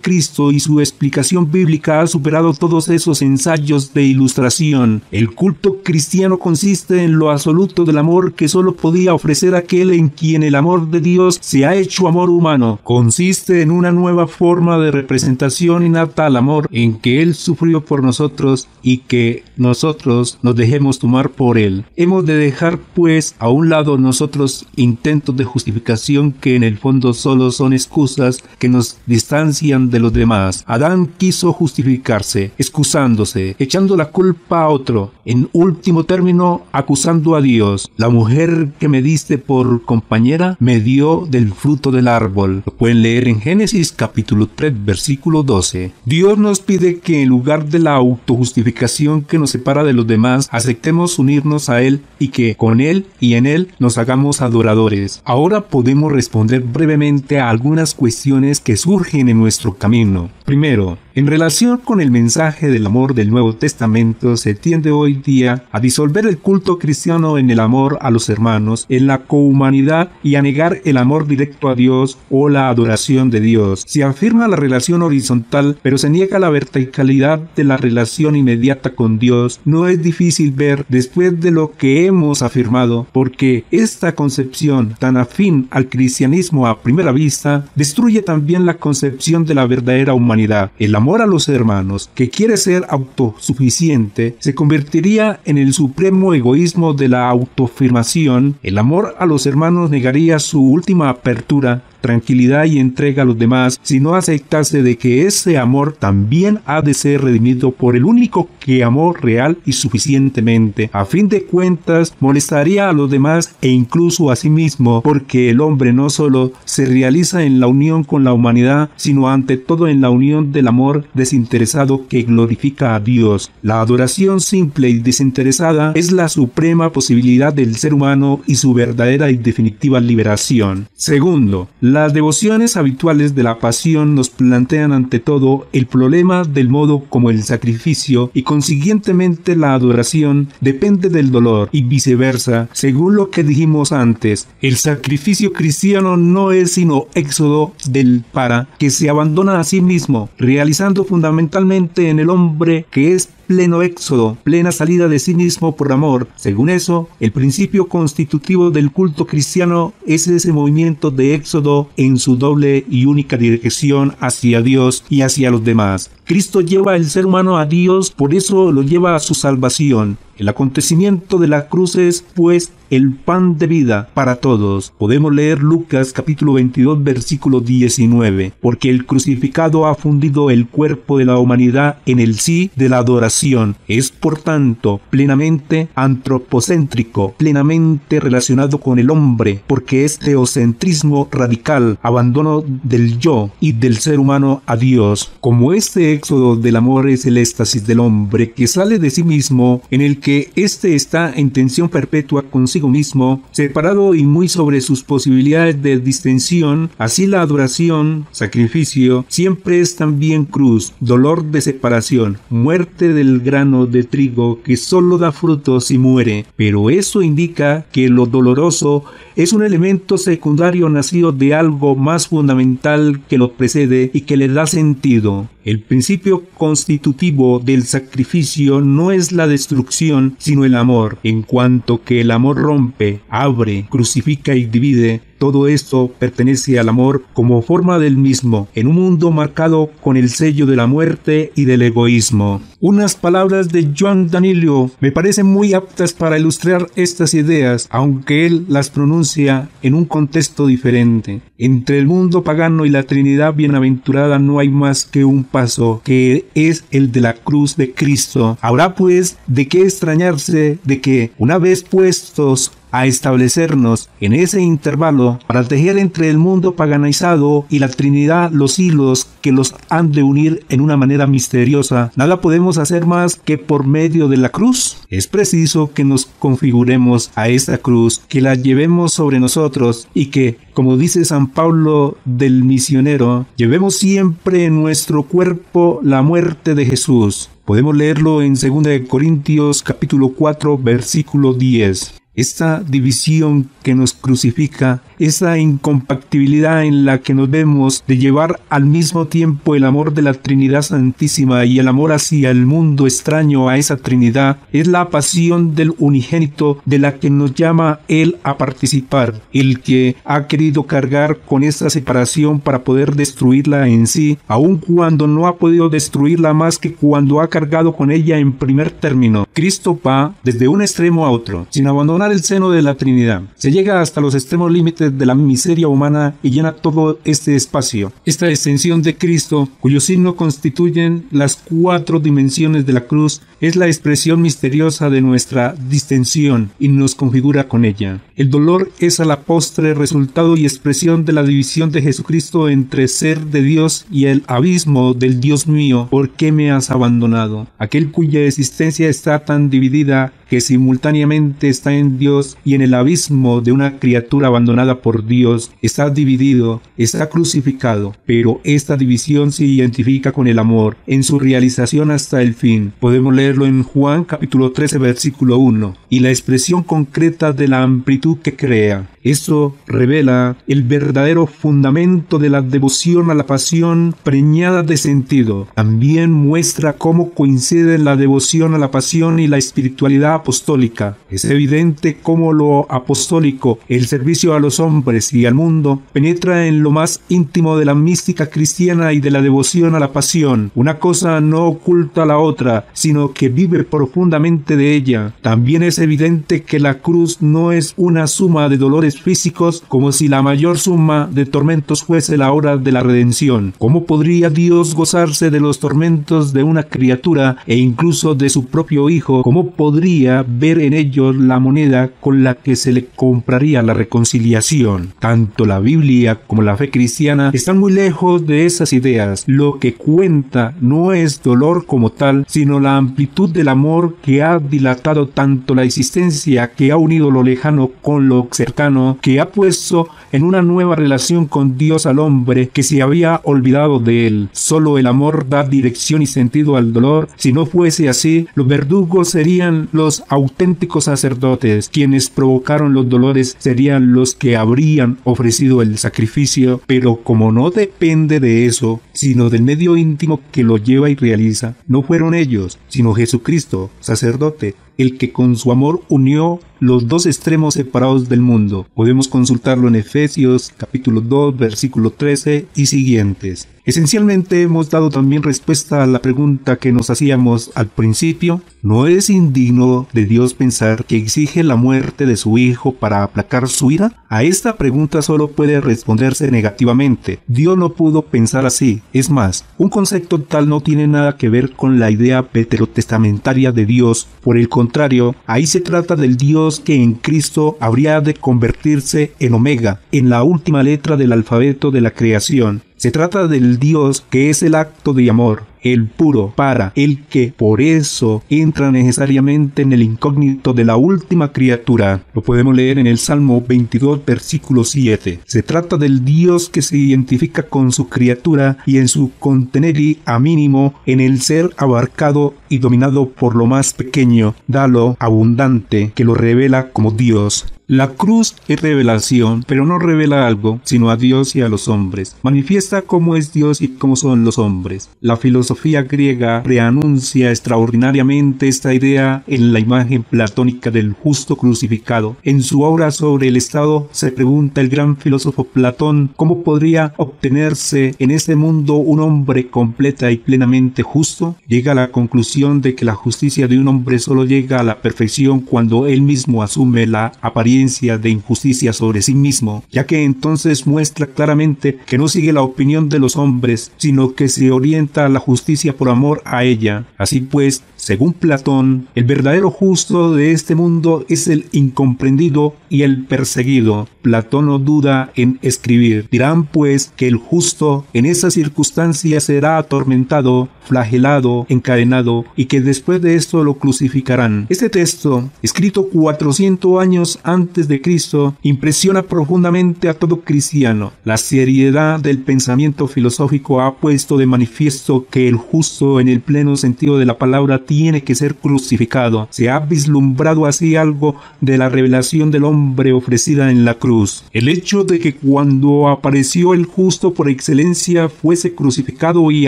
Cristo y su explicación bíblica ha superado todos esos ensayos de ilustración. El culto cristiano consiste en lo absoluto del amor que solo podía ofrecer aquel en quien el amor de Dios se ha hecho amor humano. Consiste en una nueva forma de representación innata al amor, en que Él sufrió por nosotros y que nosotros nos dejemos tomar por Él. Hemos de dejar, pues, a un lado nosotros intentos de justificación que en el fondo solo son excusas que nos distancian de los demás. Adán quiso justificarse, excusándose, echando la culpa a otro, en último término acusando a Dios. La mujer que me diste por compañera me dio del fruto del árbol. Lo pueden leer en Génesis capítulo 3, versículo 12. Dios nos pide que en lugar de la autojustificación que nos separa de los demás, aceptemos unirnos a Él y que con Él y en Él nos hagamos adoradores. Ahora podemos responder brevemente a algunas cuestiones que surgen en nuestro camino. Primero, en relación con el mensaje del amor del Nuevo Testamento, se tiende hoy día a disolver el culto cristiano en el amor a los hermanos, en la cohumanidad y a negar el amor directo a Dios o la adoración de Dios. Se afirma la relación horizontal, pero se niega la verticalidad de la relación inmediata con Dios. No es difícil ver, después de lo que hemos afirmado, porque esta concepción tan afín al cristianismo a primera vista destruye también la concepción de la verdadera humanidad. El amor a los hermanos, que quiere ser autosuficiente, se convertiría en el supremo egoísmo de la autoafirmación. El amor a los hermanos negaría su última apertura, tranquilidad y entrega a los demás si no aceptase de que ese amor también ha de ser redimido por el único que amó real y suficientemente. A fin de cuentas, molestaría a los demás e incluso a sí mismo, porque el hombre no solo se realiza en la unión con la humanidad, sino ante todo en la unión del amor desinteresado que glorifica a Dios. La adoración simple y desinteresada es la suprema posibilidad del ser humano y su verdadera y definitiva liberación. Segundo, las devociones habituales de la pasión nos plantean ante todo el problema del modo como el sacrificio y consiguientemente la adoración depende del dolor y viceversa. Según lo que dijimos antes, el sacrificio cristiano no es sino éxodo del para que se abandona a sí mismo, realizando fundamentalmente en el hombre que es pleno éxodo, plena salida de sí mismo por amor. Según eso, el principio constitutivo del culto cristiano es ese movimiento de éxodo en su doble y única dirección hacia Dios y hacia los demás. Cristo lleva al ser humano a Dios, por eso lo lleva a su salvación. El acontecimiento de la cruz es, pues, el pan de vida para todos. Podemos leer Lucas capítulo 22 versículo 19. Porque el crucificado ha fundido el cuerpo de la humanidad en el sí de la adoración. Es, por tanto, plenamente antropocéntrico, plenamente relacionado con el hombre, porque es teocentrismo radical, abandono del yo y del ser humano a Dios. Como este éxodo del amor es el éxtasis del hombre que sale de sí mismo, en el que éste está en tensión perpetua consigo mismo, separado y muy sobre sus posibilidades de distensión, así la adoración, sacrificio, siempre es también cruz, dolor de separación, muerte del grano de trigo que solo da frutos y muere. Pero eso indica que lo doloroso es un elemento secundario nacido de algo más fundamental que lo precede y que le da sentido. El principio constitutivo del sacrificio no es la destrucción, sino el amor. En cuanto que el amor rompe, abre, crucifica y divide, todo esto pertenece al amor como forma del mismo, en un mundo marcado con el sello de la muerte y del egoísmo. Unas palabras de Joan Danilio me parecen muy aptas para ilustrar estas ideas, aunque él las pronuncia en un contexto diferente. Entre el mundo pagano y la Trinidad bienaventurada no hay más que un paso, que es el de la cruz de Cristo. Habrá pues de qué extrañarse de que, una vez puestos a establecernos en ese intervalo para tejer entre el mundo paganizado y la Trinidad los hilos que los han de unir en una manera misteriosa, nada podemos hacer más que por medio de la cruz. Es preciso que nos configuremos a esta cruz, que la llevemos sobre nosotros y que, como dice San Pablo del misionero, llevemos siempre en nuestro cuerpo la muerte de Jesús. Podemos leerlo en 2 Corintios capítulo 4 versículo 10. Esta división que nos crucifica, esa incompatibilidad en la que nos vemos de llevar al mismo tiempo el amor de la Trinidad Santísima y el amor hacia el mundo extraño a esa Trinidad, es la pasión del unigénito de la que nos llama Él a participar, el que ha querido cargar con esta separación para poder destruirla en sí, aun cuando no ha podido destruirla más que cuando ha cargado con ella en primer término. Cristo va desde un extremo a otro, sin abandonar el seno de la Trinidad. Se llega hasta los extremos límites de la miseria humana y llena todo este espacio. Esta extensión de Cristo, cuyo signo constituyen las 4 dimensiones de la cruz, es la expresión misteriosa de nuestra distensión y nos configura con ella. El dolor es a la postre resultado y expresión de la división de Jesucristo entre ser de Dios y el abismo del Dios mío, ¿por qué me has abandonado? Aquel cuya existencia está tan dividida que simultáneamente está en Dios y en el abismo de una criatura abandonada por Dios, está dividido, está crucificado, pero esta división se identifica con el amor en su realización hasta el fin. Podemos leerlo en Juan capítulo 13 versículo 1, y la expresión concreta de la amplitud que crea. Esto revela el verdadero fundamento de la devoción a la pasión preñada de sentido. También muestra cómo coinciden la devoción a la pasión y la espiritualidad apostólica. Es evidente cómo lo apostólico, el servicio a los hombres y al mundo, penetra en lo más íntimo de la mística cristiana y de la devoción a la pasión. Una cosa no oculta a la otra, sino que vive profundamente de ella. También es evidente que la cruz no es una suma de dolores tormentos físicos, como si la mayor suma de tormentos fuese la hora de la redención. ¿Cómo podría Dios gozarse de los tormentos de una criatura e incluso de su propio hijo? ¿Cómo podría ver en ellos la moneda con la que se le compraría la reconciliación? Tanto la Biblia como la fe cristiana están muy lejos de esas ideas. Lo que cuenta no es dolor como tal, sino la amplitud del amor que ha dilatado tanto la existencia, que ha unido lo lejano con lo cercano, que ha puesto en una nueva relación con Dios al hombre que se había olvidado de él. Solo el amor da dirección y sentido al dolor. Si no fuese así, los verdugos serían los auténticos sacerdotes. Quienes provocaron los dolores serían los que habrían ofrecido el sacrificio, pero como no depende de eso, sino del medio íntimo que lo lleva y realiza, no fueron ellos, sino Jesucristo, sacerdote, el que con su amor unió los dos extremos separados del mundo. Podemos consultarlo en Efesios capítulo 2, versículo 13 y siguientes. Esencialmente hemos dado también respuesta a la pregunta que nos hacíamos al principio. ¿No es indigno de Dios pensar que exige la muerte de su Hijo para aplacar su ira? A esta pregunta solo puede responderse negativamente. Dios no pudo pensar así. Es más, un concepto tal no tiene nada que ver con la idea veterotestamentaria de Dios. Por el contrario, ahí se trata del Dios que en Cristo habría de convertirse en Omega, en la última letra del alfabeto de la creación. Se trata del Dios que es el acto de amor, el puro, para el que por eso entra necesariamente en el incógnito de la última criatura. Lo podemos leer en el Salmo 22, versículo 7. Se trata del Dios que se identifica con su criatura y en su conteneri a mínimo, en el ser abarcado y dominado por lo más pequeño, dalo abundante, que lo revela como Dios. La cruz es revelación, pero no revela algo, sino a Dios y a los hombres. Manifiesta cómo es Dios y cómo son los hombres. La filosofía griega reanuncia extraordinariamente esta idea en la imagen platónica del justo crucificado. En su obra sobre el Estado se pregunta el gran filósofo Platón cómo podría obtenerse en este mundo un hombre completa y plenamente justo. Llega a la conclusión de que la justicia de un hombre solo llega a la perfección cuando él mismo asume la apariencia de injusticia sobre sí mismo, ya que entonces muestra claramente que no sigue la opinión de los hombres, sino que se orienta a la justicia por amor a ella. Así pues, según Platón, el verdadero justo de este mundo es el incomprendido y el perseguido. Platón no duda en escribir: dirán pues que el justo en esas circunstancias será atormentado, flagelado, encadenado, y que después de esto lo crucificarán. Este texto, escrito 400 años antes de Cristo, impresiona profundamente a todo cristiano. La seriedad del pensamiento filosófico ha puesto de manifiesto que el justo, en el pleno sentido de la palabra, tiene que ser crucificado. Se ha vislumbrado así algo de la revelación del hombre ofrecida en la cruz. El hecho de que cuando apareció el justo por excelencia fuese crucificado y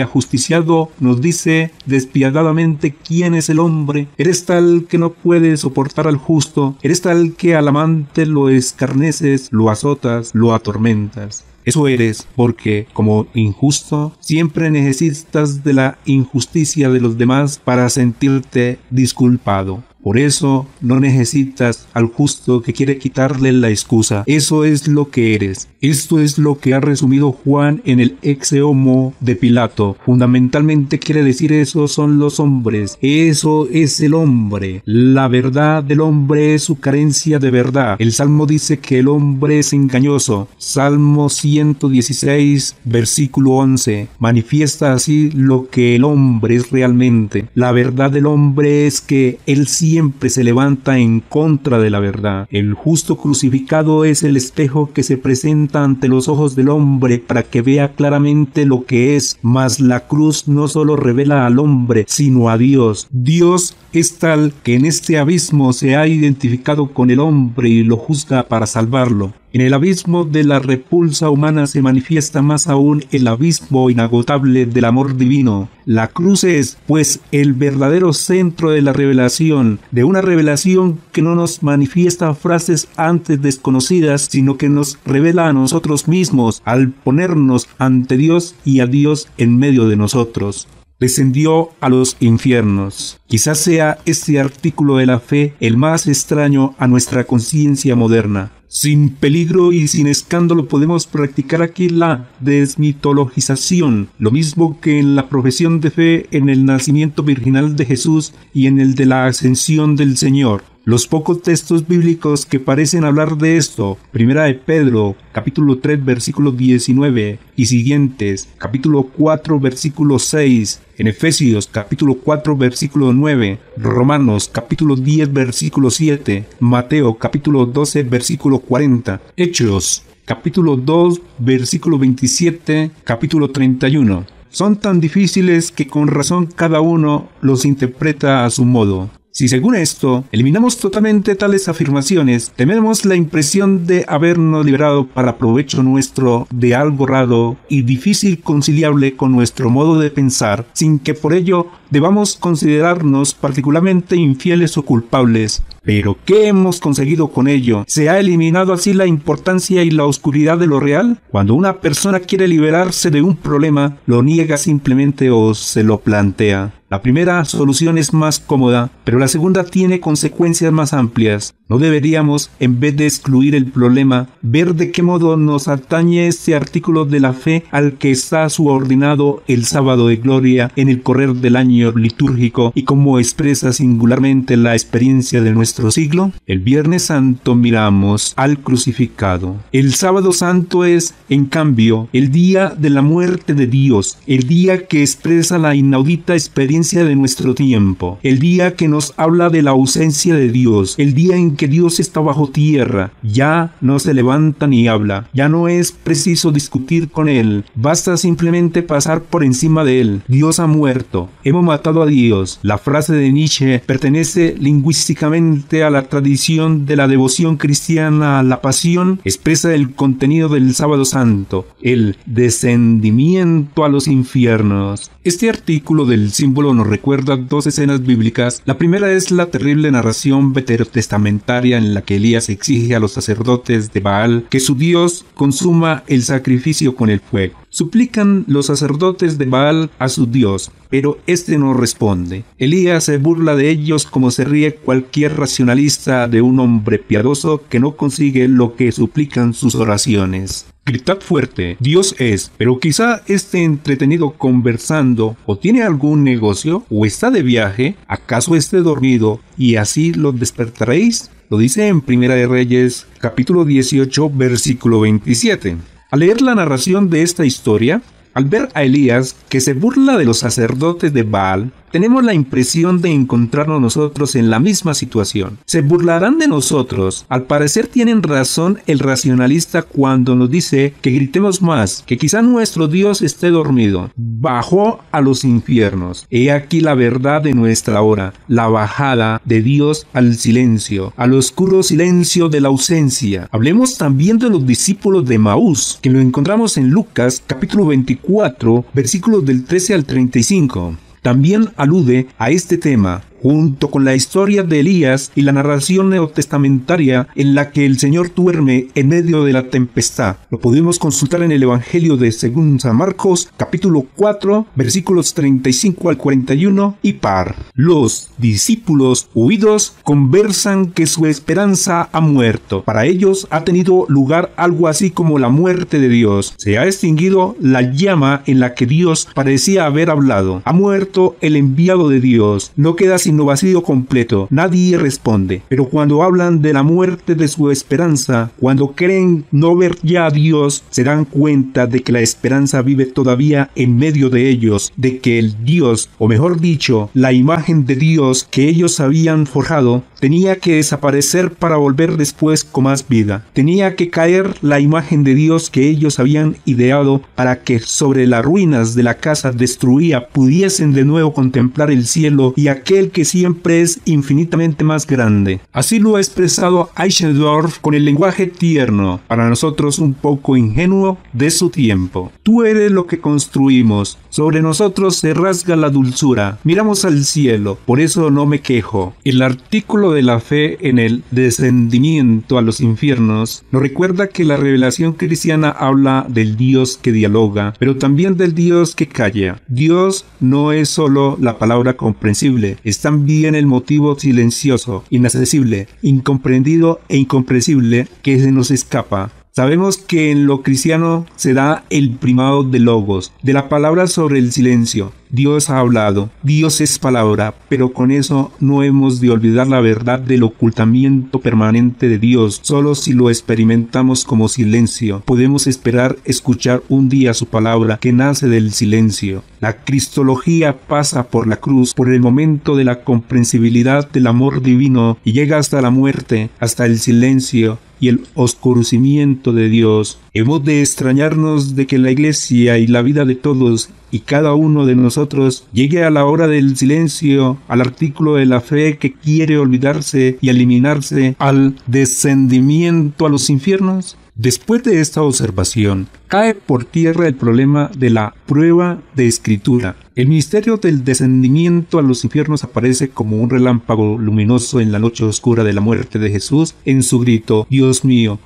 ajusticiado nos dice despiadadamente quién es el hombre. Eres tal que no puedes soportar al justo, eres tal que al amante lo escarneces, lo azotas, lo atormentas. Eso eres porque, como injusto, siempre necesitas de la injusticia de los demás para sentirte disculpado. Por eso no necesitas al justo que quiere quitarle la excusa. Eso es lo que eres. Esto es lo que ha resumido Juan en el exe homo de Pilato. Fundamentalmente quiere decir eso son los hombres. Eso es el hombre. La verdad del hombre es su carencia de verdad. El Salmo dice que el hombre es engañoso. Salmo 116, versículo 11. Manifiesta así lo que el hombre es realmente. La verdad del hombre es que él siempre se levanta en contra de la verdad. El justo crucificado es el espejo que se presenta ante los ojos del hombre para que vea claramente lo que es, mas la cruz no solo revela al hombre, sino a Dios. Dios es tal que en este abismo se ha identificado con el hombre y lo juzga para salvarlo. En el abismo de la repulsa humana se manifiesta más aún el abismo inagotable del amor divino. La cruz es, pues, el verdadero centro de la revelación, de una revelación que no nos manifiesta frases antes desconocidas, sino que nos revela a nosotros mismos al ponernos ante Dios y a Dios en medio de nosotros. Descendió a los infiernos. Quizás sea este artículo de la fe el más extraño a nuestra conciencia moderna. Sin peligro y sin escándalo podemos practicar aquí la desmitologización, lo mismo que en la profesión de fe en el nacimiento virginal de Jesús y en el de la ascensión del Señor. Los pocos textos bíblicos que parecen hablar de esto, Primera de Pedro, capítulo 3, versículo 19 y siguientes, capítulo 4, versículo 6, en Efesios, capítulo 4, versículo 9, Romanos, capítulo 10, versículo 7, Mateo, capítulo 12, versículo 40, Hechos, capítulo 2, versículo 27, capítulo 31. Son tan difíciles que con razón cada uno los interpreta a su modo. Si según esto eliminamos totalmente tales afirmaciones, tenemos la impresión de habernos librado para provecho nuestro de algo raro y difícil conciliable con nuestro modo de pensar, sin que por ello debamos considerarnos particularmente infieles o culpables. ¿Pero qué hemos conseguido con ello? ¿Se ha eliminado así la importancia y la oscuridad de lo real? Cuando una persona quiere liberarse de un problema, lo niega simplemente o se lo plantea. La primera solución es más cómoda, pero la segunda tiene consecuencias más amplias. ¿No deberíamos, en vez de excluir el problema, ver de qué modo nos atañe este artículo de la fe al que está subordinado el sábado de gloria en el correr del año litúrgico y cómo expresa singularmente la experiencia de nuestro siglo? El Viernes Santo miramos al crucificado. El sábado santo es, en cambio, el día de la muerte de Dios, el día que expresa la inaudita experiencia de nuestro tiempo, el día que nos habla de la ausencia de Dios, el día en que Dios está bajo tierra, ya no se levanta ni habla, ya no es preciso discutir con Él, basta simplemente pasar por encima de Él. Dios ha muerto, hemos matado a Dios. La frase de Nietzsche pertenece lingüísticamente a la tradición de la devoción cristiana a la pasión, expresa el contenido del sábado santo, el descendimiento a los infiernos. Este artículo del símbolo nos recuerda dos escenas bíblicas. La primera es la terrible narración veterotestamentaria en la que Elías exige a los sacerdotes de Baal que su Dios consuma el sacrificio con el fuego. Suplican los sacerdotes de Baal a su Dios, pero este no responde. Elías se burla de ellos como se ríe cualquier racionalista de un hombre piadoso que no consigue lo que suplican sus oraciones. Gritad fuerte, Dios es, pero quizá esté entretenido conversando, o tiene algún negocio, o está de viaje, acaso esté dormido, y así lo despertaréis. Lo dice en Primera de Reyes, capítulo 18, versículo 27. Al leer la narración de esta historia, al ver a Elías que se burla de los sacerdotes de Baal, tenemos la impresión de encontrarnos nosotros en la misma situación. Se burlarán de nosotros. Al parecer tienen razón el racionalista cuando nos dice que gritemos más, que quizá nuestro Dios esté dormido. Bajó a los infiernos. He aquí la verdad de nuestra hora, la bajada de Dios al silencio, al oscuro silencio de la ausencia. Hablemos también de los discípulos de Emaús, que lo encontramos en Lucas capítulo 24, versículos del 13 al 35. También alude a este tema, junto con la historia de Elías y la narración neotestamentaria en la que el Señor duerme en medio de la tempestad. Lo podemos consultar en el Evangelio de según San Marcos, capítulo 4, versículos 35 al 41 y par. Los discípulos huidos conversan que su esperanza ha muerto. Para ellos ha tenido lugar algo así como la muerte de Dios. Se ha extinguido la llama en la que Dios parecía haber hablado. Ha muerto el enviado de Dios. No queda sino vacío completo. Nadie responde. Pero cuando hablan de la muerte de su esperanza, cuando creen no ver ya a Dios, se dan cuenta de que la esperanza vive todavía en medio de ellos, de que el Dios, o mejor dicho, la imagen de Dios que ellos habían forjado, tenía que desaparecer para volver después con más vida. Tenía que caer la imagen de Dios que ellos habían ideado para que sobre las ruinas de la casa destruida pudiesen de nuevo contemplar el cielo y aquel que siempre es infinitamente más grande. Así lo ha expresado Eichendorff con el lenguaje tierno, para nosotros un poco ingenuo, de su tiempo. Tú eres lo que construimos, sobre nosotros se rasga la dulzura, miramos al cielo, por eso no me quejo. El artículo de la fe en el descendimiento a los infiernos nos recuerda que la revelación cristiana habla del Dios que dialoga, pero también del Dios que calla. Dios no es solo la palabra comprensible, está también el motivo silencioso, inaccesible, incomprendido e incomprensible que se nos escapa. Sabemos que en lo cristiano se da el primado del logos, de la palabra sobre el silencio. Dios ha hablado, Dios es palabra, pero con eso no hemos de olvidar la verdad del ocultamiento permanente de Dios. Solo si lo experimentamos como silencio, podemos esperar escuchar un día su palabra que nace del silencio. La cristología pasa por la cruz, por el momento de la comprensibilidad del amor divino y llega hasta la muerte, hasta el silencio y el oscurecimiento de Dios. Hemos de extrañarnos de que la Iglesia y la vida de todos y cada uno de nosotros llegue a la hora del silencio, al artículo de la fe que quiere olvidarse y eliminarse, al descendimiento a los infiernos. Después de esta observación, cae por tierra el problema de la prueba de escritura. El misterio del descendimiento a los infiernos aparece como un relámpago luminoso en la noche oscura de la muerte de Jesús en su grito, Dios mío,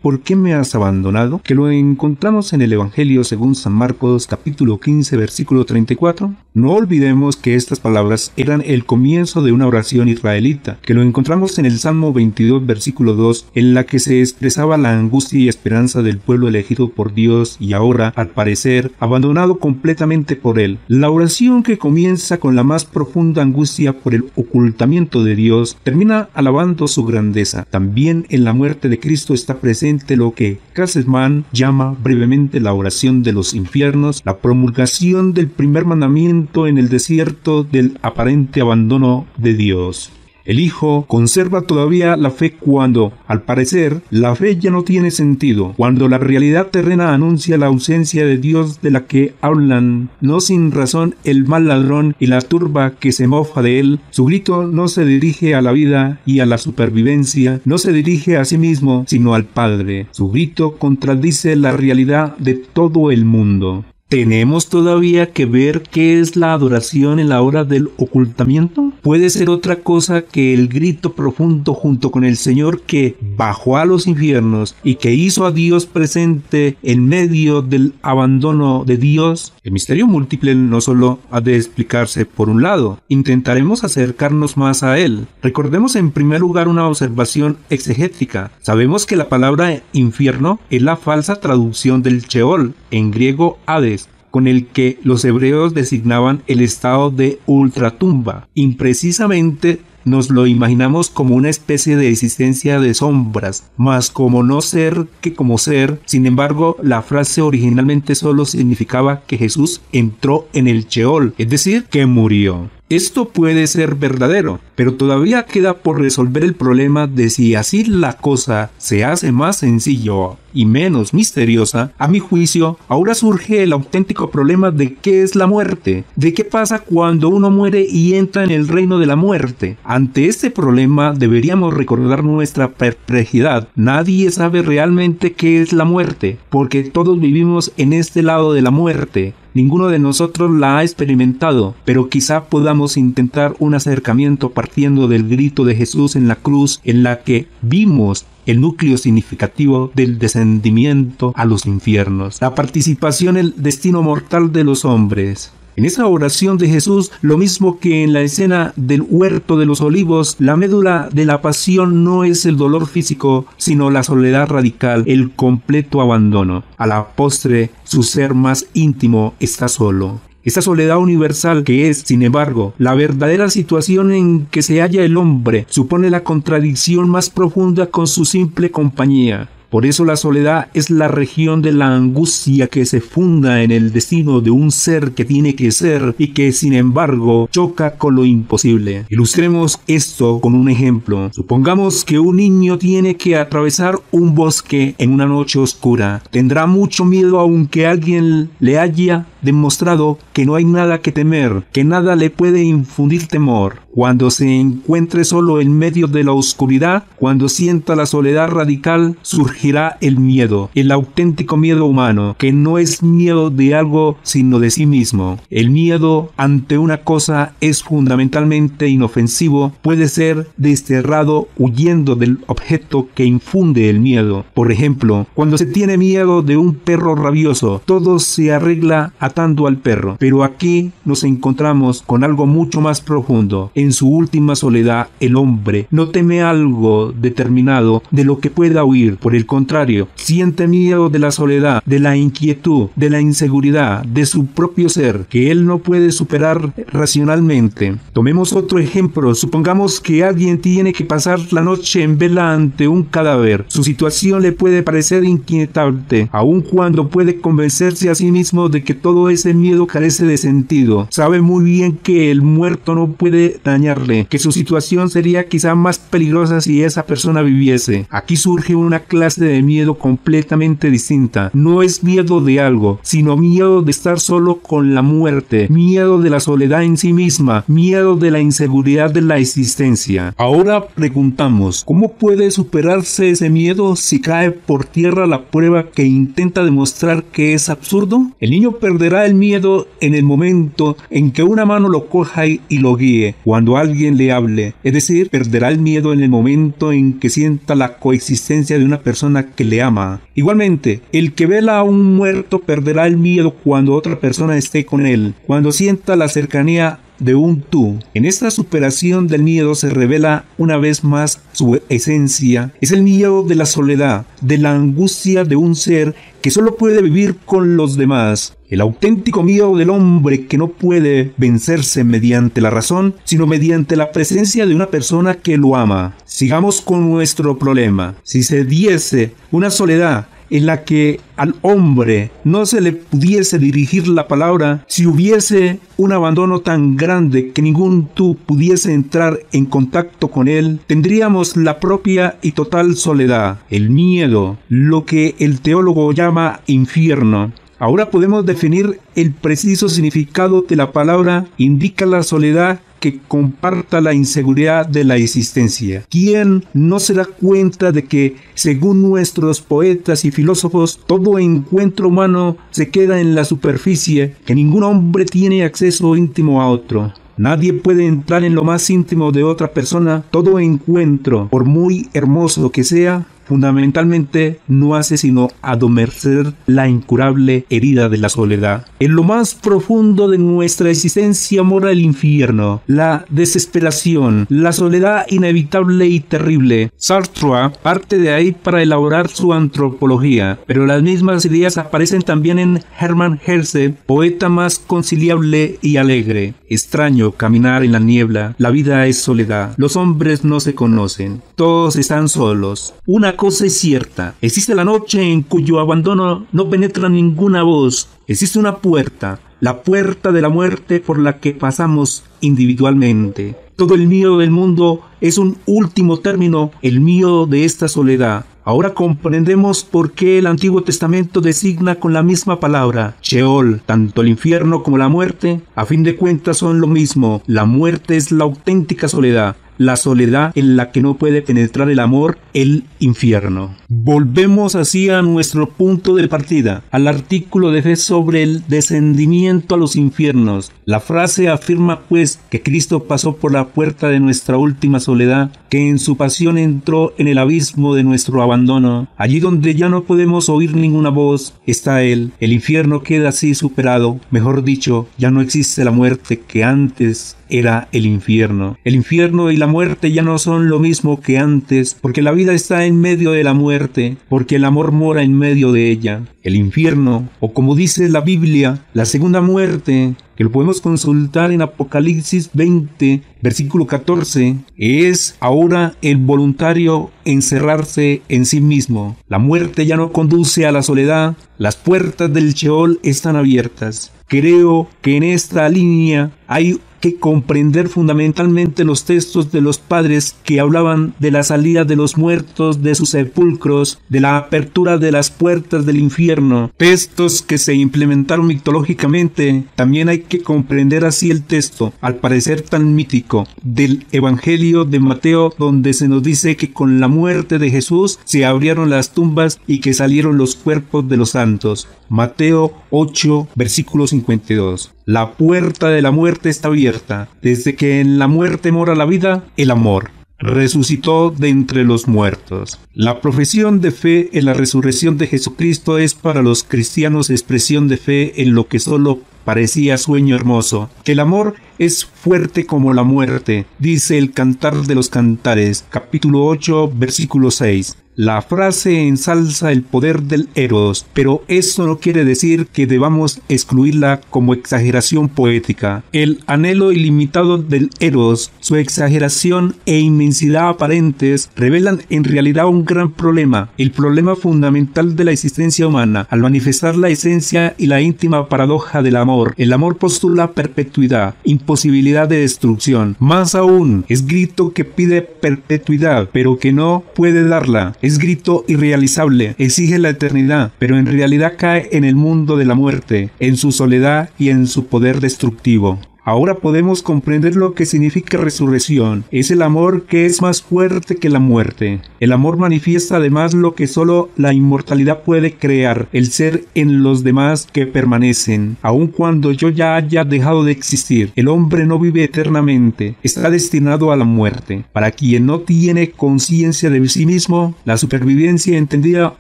¿por qué me has abandonado?, que lo encontramos en el Evangelio según San Marcos capítulo 15 versículo 34. No olvidemos que estas palabras eran el comienzo de una oración israelita, que lo encontramos en el Salmo 22 versículo 2, en la que se expresaba la angustia y esperanza del pueblo elegido por Dios y ahora, al parecer, abandonado completamente por Él. La oración, que comienza con la más profunda angustia por el ocultamiento de Dios, termina alabando su grandeza. También en la muerte de Cristo está presente lo que Cassman llama brevemente la oración de los infiernos, la promulgación del primer mandamiento en el desierto del aparente abandono de Dios. El Hijo conserva todavía la fe cuando, al parecer, la fe ya no tiene sentido, cuando la realidad terrena anuncia la ausencia de Dios de la que hablan, no sin razón, el mal ladrón y la turba que se mofa de él. Su grito no se dirige a la vida y a la supervivencia, no se dirige a sí mismo, sino al Padre. Su grito contradice la realidad de todo el mundo. ¿Tenemos todavía que ver qué es la adoración en la hora del ocultamiento? ¿Puede ser otra cosa que el grito profundo junto con el Señor que bajó a los infiernos y que hizo a Dios presente en medio del abandono de Dios? El misterio múltiple no solo ha de explicarse por un lado. Intentaremos acercarnos más a él. Recordemos en primer lugar una observación exegética. Sabemos que la palabra infierno es la falsa traducción del Sheol, en griego Hades, con el que los hebreos designaban el estado de ultratumba. Imprecisamente nos lo imaginamos como una especie de existencia de sombras, más como no ser que como ser. Sin embargo, la frase originalmente solo significaba que Jesús entró en el Sheol, es decir, que murió. Esto puede ser verdadero, pero todavía queda por resolver el problema de si así la cosa se hace más sencillo y menos misteriosa. A mi juicio, ahora surge el auténtico problema de qué es la muerte, de qué pasa cuando uno muere y entra en el reino de la muerte. Ante este problema deberíamos recordar nuestra perplejidad. Nadie sabe realmente qué es la muerte, porque todos vivimos en este lado de la muerte. Ninguno de nosotros la ha experimentado, pero quizá podamos intentar un acercamiento partiendo del grito de Jesús en la cruz, en la que vimos el núcleo significativo del descendimiento a los infiernos, la participación en el destino mortal de los hombres. En esa oración de Jesús, lo mismo que en la escena del huerto de los olivos, la médula de la pasión no es el dolor físico, sino la soledad radical, el completo abandono. A la postre, su ser más íntimo está solo. Esa soledad universal que es, sin embargo, la verdadera situación en que se halla el hombre, supone la contradicción más profunda con su simple compañía. Por eso la soledad es la región de la angustia que se funda en el destino de un ser que tiene que ser y que sin embargo choca con lo imposible. Ilustremos esto con un ejemplo. Supongamos que un niño tiene que atravesar un bosque en una noche oscura. Tendrá mucho miedo aunque alguien le haya demostrado que no hay nada que temer, que nada le puede infundir temor. Cuando se encuentre solo en medio de la oscuridad, cuando sienta la soledad radical, surgirá el miedo, el auténtico miedo humano, que no es miedo de algo sino de sí mismo. El miedo ante una cosa es fundamentalmente inofensivo, puede ser desterrado huyendo del objeto que infunde el miedo. Por ejemplo, cuando se tiene miedo de un perro rabioso, todo se arregla atando al perro, Pero aquí nos encontramos con algo mucho más profundo. En su última soledad, el hombre no teme algo determinado de lo que pueda huir. Por el contrario, siente miedo de la soledad, de la inquietud, de la inseguridad, de su propio ser, que él no puede superar racionalmente. Tomemos otro ejemplo. Supongamos que alguien tiene que pasar la noche en vela ante un cadáver. Su situación le puede parecer inquietante, aun cuando puede convencerse a sí mismo de que todo ese miedo carece de sentido. Sabe muy bien que el muerto no puede dañarle, que su situación sería quizá más peligrosa si esa persona viviese. Aquí surge una clase de miedo completamente distinta. No es miedo de algo, sino miedo de estar solo con la muerte, miedo de la soledad en sí misma, miedo de la inseguridad de la existencia. Ahora preguntamos, ¿cómo puede superarse ese miedo si cae por tierra la prueba que intenta demostrar que es absurdo? El niño perderá el miedo en el momento en que una mano lo coja y lo guíe, cuando alguien le hable. Es decir, perderá el miedo en el momento en que sienta la coexistencia de una persona que le ama. Igualmente, el que vela a un muerto perderá el miedo cuando otra persona esté con él, cuando sienta la cercanía de un tú. En esta superación del miedo se revela una vez más su esencia. Es el miedo de la soledad, de la angustia de un ser que solo puede vivir con los demás. El auténtico miedo del hombre que no puede vencerse mediante la razón, sino mediante la presencia de una persona que lo ama. Sigamos con nuestro problema. Si se diese una soledad en la que al hombre no se le pudiese dirigir la palabra, si hubiese un abandono tan grande que ningún tú pudiese entrar en contacto con él, tendríamos la propia y total soledad, el miedo, lo que el teólogo llama infierno. Ahora podemos definir el preciso significado de la palabra. Indica la soledad que comparta la inseguridad de la existencia. ¿Quién no se da cuenta de que, según nuestros poetas y filósofos, todo encuentro humano se queda en la superficie, que ningún hombre tiene acceso íntimo a otro? Nadie puede entrar en lo más íntimo de otra persona. Todo encuentro, por muy hermoso que sea, fundamentalmente no hace sino adormecer la incurable herida de la soledad. En lo más profundo de nuestra existencia mora el infierno, la desesperación, la soledad inevitable y terrible. Sartre parte de ahí para elaborar su antropología, pero las mismas ideas aparecen también en Hermann Hesse, poeta más conciliable y alegre. Extraño caminar en la niebla, la vida es soledad, los hombres no se conocen, todos están solos. Una cosa es cierta, existe la noche en cuyo abandono no penetra ninguna voz, existe una puerta, la puerta de la muerte por la que pasamos individualmente. Todo el miedo del mundo es un último término, el miedo de esta soledad. Ahora comprendemos por qué el Antiguo Testamento designa con la misma palabra, Sheol, tanto el infierno como la muerte. A fin de cuentas son lo mismo, la muerte es la auténtica soledad. La soledad en la que no puede penetrar el amor, el infierno. Volvemos así a nuestro punto de partida, al artículo de fe sobre el descendimiento a los infiernos. La frase afirma pues que Cristo pasó por la puerta de nuestra última soledad, que en su pasión entró en el abismo de nuestro abandono. Allí donde ya no podemos oír ninguna voz, está Él. El infierno queda así superado, mejor dicho, ya no existe la muerte que antes era el infierno. El infierno y la muerte ya no son lo mismo que antes, porque la vida está en medio de la muerte, porque el amor mora en medio de ella. El infierno, o como dice la Biblia, la segunda muerte, que lo podemos consultar en Apocalipsis 20, versículo 14, es ahora el voluntario encerrarse en sí mismo. La muerte ya no conduce a la soledad, las puertas del Sheol están abiertas. Creo que en esta línea hay que comprender fundamentalmente los textos de los padres que hablaban de la salida de los muertos de sus sepulcros, de la apertura de las puertas del infierno, textos que se implementaron mitológicamente. También hay que comprender así el texto, al parecer tan mítico, del Evangelio de Mateo, donde se nos dice que con la muerte de Jesús se abrieron las tumbas y que salieron los cuerpos de los santos. Mateo 8, versículo 52. La puerta de la muerte está abierta. Desde que en la muerte mora la vida, el amor. resucitó de entre los muertos. La profesión de fe en la resurrección de Jesucristo es para los cristianos expresión de fe en lo que solo parecía sueño hermoso, que el amor es fuerte como la muerte, dice el Cantar de los Cantares, capítulo 8, versículo 6. La frase ensalza el poder del eros, pero eso no quiere decir que debamos excluirla como exageración poética. El anhelo ilimitado del eros, su exageración e inmensidad aparentes, revelan en realidad un gran problema, el problema fundamental de la existencia humana. Al manifestar la esencia y la íntima paradoja del amor, el amor postula perpetuidad, imposibilidad de destrucción. Más aún, es grito que pide perpetuidad, pero que no puede darla. Es grito irrealizable, exige la eternidad, pero en realidad cae en el mundo de la muerte, en su soledad y en su poder destructivo. Ahora podemos comprender lo que significa resurrección. Es el amor que es más fuerte que la muerte. El amor manifiesta además lo que solo la inmortalidad puede crear, el ser en los demás que permanecen. Aun cuando yo ya haya dejado de existir, el hombre no vive eternamente, está destinado a la muerte. Para quien no tiene conciencia de sí mismo, la supervivencia entendida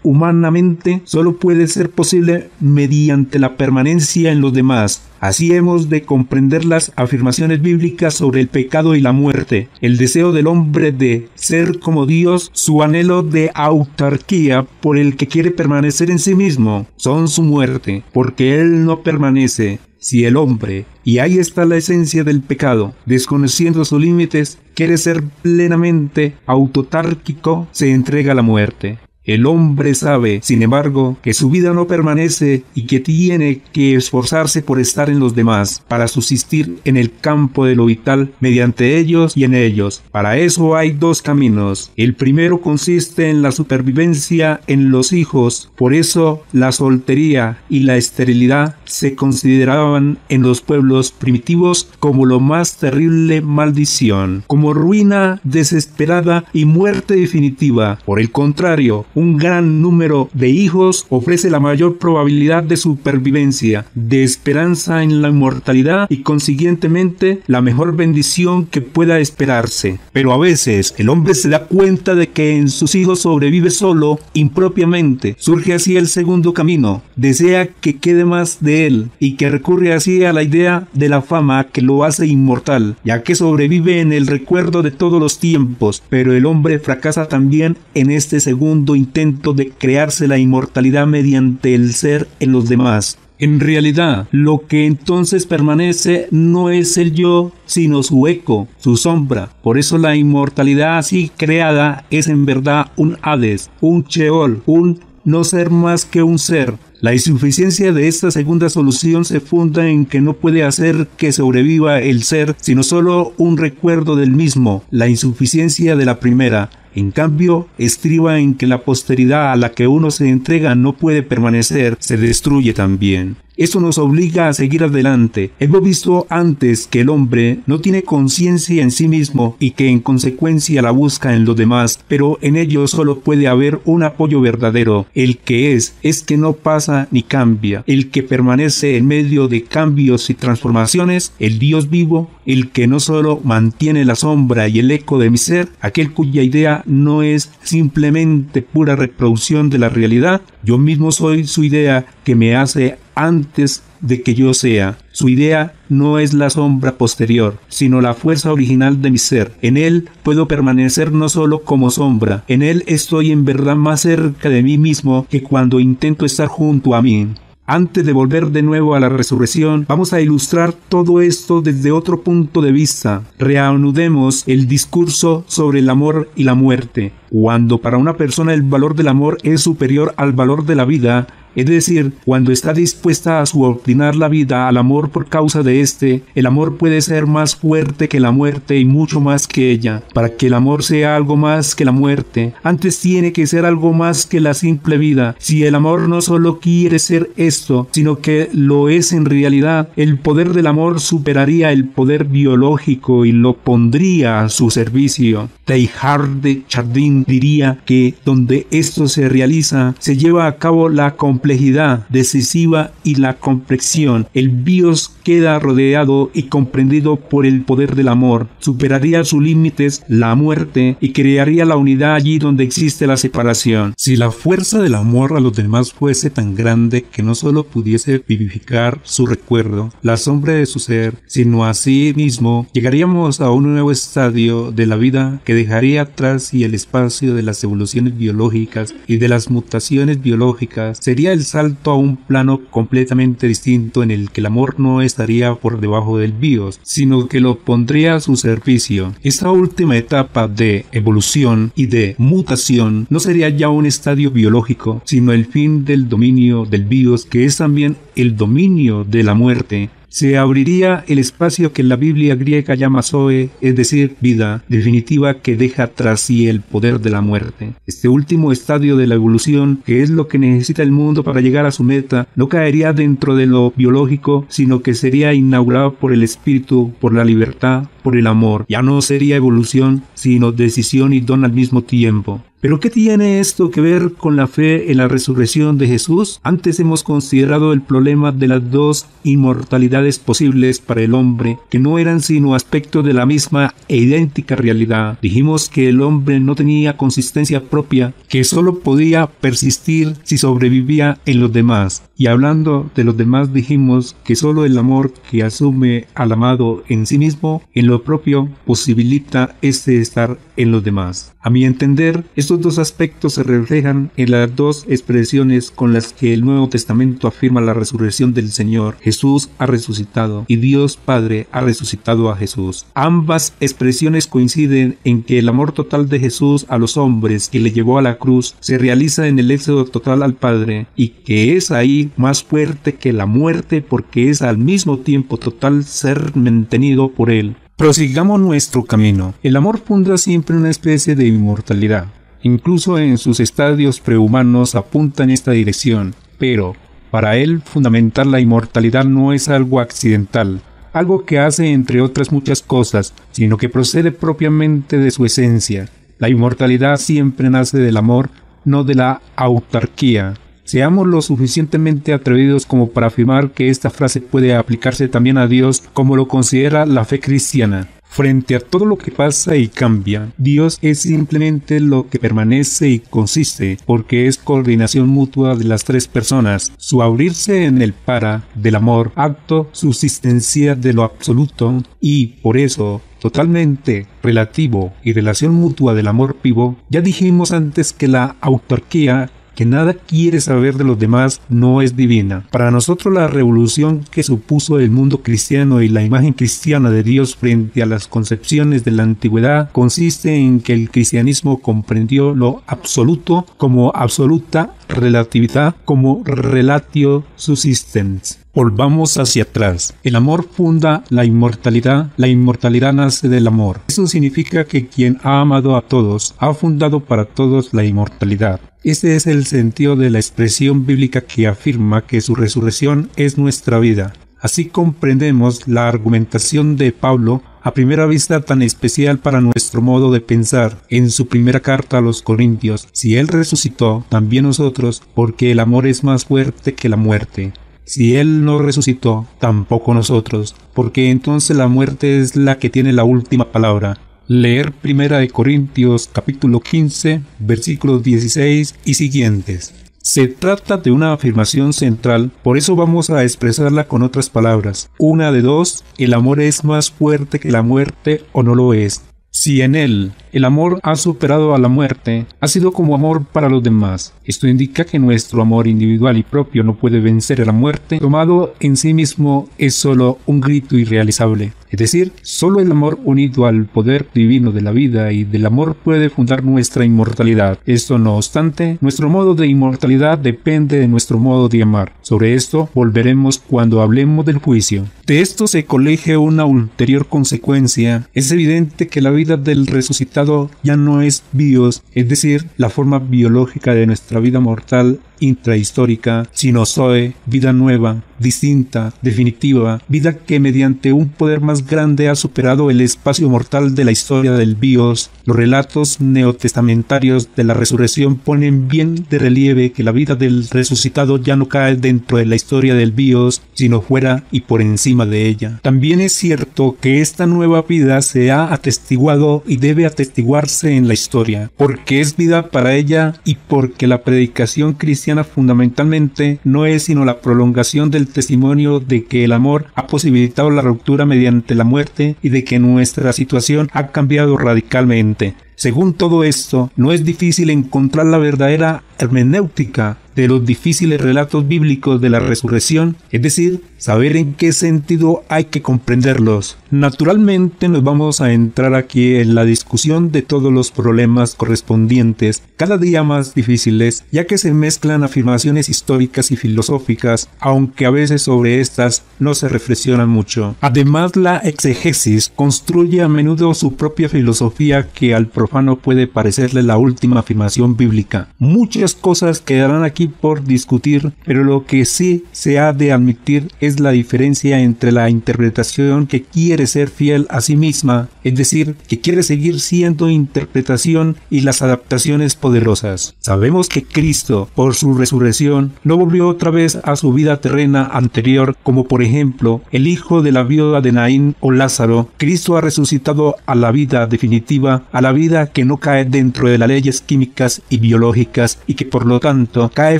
humanamente solo puede ser posible mediante la permanencia en los demás. Así hemos de comprender las afirmaciones bíblicas sobre el pecado y la muerte, el deseo del hombre de ser como Dios, su anhelo de autarquía por el que quiere permanecer en sí mismo, son su muerte, porque él no permanece. Si el hombre, y ahí está la esencia del pecado, desconociendo sus límites, quiere ser plenamente autotárquico, se entrega a la muerte. El hombre sabe, sin embargo, que su vida no permanece y que tiene que esforzarse por estar en los demás, para subsistir en el campo de lo vital mediante ellos y en ellos. Para eso hay dos caminos. El primero consiste en la supervivencia en los hijos. Por eso la soltería y la esterilidad se consideraban en los pueblos primitivos como lo más terrible maldición, como ruina desesperada y muerte definitiva. Por el contrario, un gran número de hijos ofrece la mayor probabilidad de supervivencia, de esperanza en la inmortalidad y consiguientemente la mejor bendición que pueda esperarse. Pero a veces el hombre se da cuenta de que en sus hijos sobrevive solo, impropiamente. Surge así el segundo camino. Desea que quede más de él y que recurre así a la idea de la fama que lo hace inmortal, ya que sobrevive en el recuerdo de todos los tiempos. Pero el hombre fracasa también en este segundo intento de crearse la inmortalidad mediante el ser en los demás. En realidad, lo que entonces permanece no es el yo, sino su eco, su sombra. Por eso la inmortalidad así creada es en verdad un Hades, un Sheol, un no ser más que un ser. La insuficiencia de esta segunda solución se funda en que no puede hacer que sobreviva el ser, sino solo un recuerdo del mismo. La insuficiencia de la primera, en cambio, estriba en que la posteridad a la que uno se entrega no puede permanecer, se destruye también. Eso nos obliga a seguir adelante. Hemos visto antes que el hombre no tiene conciencia en sí mismo y que en consecuencia la busca en los demás, pero en ello solo puede haber un apoyo verdadero. El que es que no pasa ni cambia. El que permanece en medio de cambios y transformaciones, el Dios vivo, el que no solo mantiene la sombra y el eco de mi ser, aquel cuya idea no es simplemente pura reproducción de la realidad. Yo mismo soy su idea que me hace antes de que yo sea. Su idea no es la sombra posterior, sino la fuerza original de mi ser. En él puedo permanecer no solo como sombra, en él estoy en verdad más cerca de mí mismo que cuando intento estar junto a mí. Antes de volver de nuevo a la resurrección, vamos a ilustrar todo esto desde otro punto de vista. Reanudemos el discurso sobre el amor y la muerte. Cuando para una persona el valor del amor es superior al valor de la vida, es decir, cuando está dispuesta a subordinar la vida al amor por causa de éste, el amor puede ser más fuerte que la muerte y mucho más que ella. Para que el amor sea algo más que la muerte, antes tiene que ser algo más que la simple vida. Si el amor no solo quiere ser esto, sino que lo es en realidad, el poder del amor superaría el poder biológico y lo pondría a su servicio. Teilhard de Chardin diría que donde esto se realiza, se lleva a cabo la complejidad decisiva y la complexión, el bios queda rodeado y comprendido por el poder del amor. Superaría sus límites la muerte y crearía la unidad allí donde existe la separación. Si la fuerza del amor a los demás fuese tan grande que no solo pudiese vivificar su recuerdo, la sombra de su ser, sino a sí mismo, llegaríamos a un nuevo estadio de la vida que dejaría atrás y el espacio de las evoluciones biológicas y de las mutaciones biológicas. Sería el salto a un plano completamente distinto en el que el amor no estaría por debajo del bios, sino que lo pondría a su servicio. Esta última etapa de evolución y de mutación no sería ya un estadio biológico, sino el fin del dominio del bios, que es también el dominio de la muerte. Se abriría el espacio que en la Biblia griega llama Zoe, es decir, vida definitiva que deja tras sí el poder de la muerte. Este último estadio de la evolución, que es lo que necesita el mundo para llegar a su meta, no caería dentro de lo biológico, sino que sería inaugurado por el espíritu, por la libertad, por el amor. Ya no sería evolución, sino decisión y don al mismo tiempo. ¿Pero qué tiene esto que ver con la fe en la resurrección de Jesús? Antes hemos considerado el problema de las dos inmortalidades posibles para el hombre, que no eran sino aspectos de la misma e idéntica realidad. Dijimos que el hombre no tenía consistencia propia, que solo podía persistir si sobrevivía en los demás. Y hablando de los demás dijimos que solo el amor que asume al amado en sí mismo, en lo propio, posibilita este estar en los demás. A mi entender, estos dos aspectos se reflejan en las dos expresiones con las que el Nuevo Testamento afirma la resurrección del Señor. Jesús ha resucitado y Dios Padre ha resucitado a Jesús. Ambas expresiones coinciden en que el amor total de Jesús a los hombres que le llevó a la cruz se realiza en el éxodo total al Padre y que es ahí más fuerte que la muerte porque es al mismo tiempo total ser mantenido por Él. Prosigamos nuestro camino. El amor funda siempre una especie de inmortalidad. Incluso en sus estadios prehumanos apunta en esta dirección, pero para él fundamentar la inmortalidad no es algo accidental, algo que hace entre otras muchas cosas, sino que procede propiamente de su esencia. La inmortalidad siempre nace del amor, no de la autarquía. Seamos lo suficientemente atrevidos como para afirmar que esta frase puede aplicarse también a Dios como lo considera la fe cristiana. Frente a todo lo que pasa y cambia, Dios es simplemente lo que permanece y consiste, porque es coordinación mutua de las tres personas, su abrirse en el para del amor, acto, subsistencia de lo absoluto, y por eso, totalmente relativo y relación mutua del amor vivo. Ya dijimos antes que la autarquía, que nada quiere saber de los demás, no es divina. Para nosotros la revolución que supuso el mundo cristiano y la imagen cristiana de Dios frente a las concepciones de la antigüedad consiste en que el cristianismo comprendió lo absoluto como absoluta relatividad, como relatio subsistens. Volvamos hacia atrás. El amor funda la inmortalidad nace del amor. Eso significa que quien ha amado a todos, ha fundado para todos la inmortalidad. Este es el sentido de la expresión bíblica que afirma que su resurrección es nuestra vida. Así comprendemos la argumentación de Pablo, a primera vista tan especial para nuestro modo de pensar, en su primera carta a los Corintios. Si Él resucitó, también nosotros, porque el amor es más fuerte que la muerte. Si Él no resucitó, tampoco nosotros, porque entonces la muerte es la que tiene la última palabra. Leer 1 Corintios capítulo 15, versículos 16 y siguientes. Se trata de una afirmación central, por eso vamos a expresarla con otras palabras. Una de dos, el amor es más fuerte que la muerte o no lo es. Si en él el amor ha superado a la muerte, ha sido como amor para los demás. Esto indica que nuestro amor individual y propio no puede vencer a la muerte. Tomado en sí mismo es solo un grito irrealizable. Es decir, solo el amor unido al poder divino de la vida y del amor puede fundar nuestra inmortalidad. Esto no obstante, nuestro modo de inmortalidad depende de nuestro modo de amar. Sobre esto volveremos cuando hablemos del juicio. De esto se colige una ulterior consecuencia. Es evidente que la vida del resucitado ya no es bios, es decir, la forma biológica de nuestra vida mortal intrahistórica, sino zoe, vida nueva, distinta, definitiva, vida que mediante un poder más grande ha superado el espacio mortal de la historia del bios. Los relatos neotestamentarios de la resurrección ponen bien de relieve que la vida del resucitado ya no cae dentro de la historia del bios, sino fuera y por encima de ella. También es cierto que esta nueva vida se ha atestiguado y debe atestiguarse en la historia, porque es vida para ella y porque la predicación cristiana fundamentalmente no es sino la prolongación del testimonio de que el amor ha posibilitado la ruptura mediante la muerte y de que nuestra situación ha cambiado radicalmente. Según todo esto, no es difícil encontrar la verdadera hermenéutica de los difíciles relatos bíblicos de la resurrección, es decir, saber en qué sentido hay que comprenderlos. Naturalmente nos vamos a entrar aquí en la discusión de todos los problemas correspondientes, cada día más difíciles, ya que se mezclan afirmaciones históricas y filosóficas, aunque a veces sobre estas no se reflexiona mucho. Además, la exegesis construye a menudo su propia filosofía que al profano puede parecerle la última afirmación bíblica. Muchas cosas quedarán aquí por discutir, pero lo que sí se ha de admitir es la diferencia entre la interpretación que quiere ser fiel a sí misma, es decir, que quiere seguir siendo interpretación, y las adaptaciones poderosas. Sabemos que Cristo, por su resurrección, no volvió otra vez a su vida terrena anterior, como por ejemplo el hijo de la viuda de Naín o Lázaro. Cristo ha resucitado a la vida definitiva, a la vida que no cae dentro de las leyes químicas y biológicas y que por lo tanto cae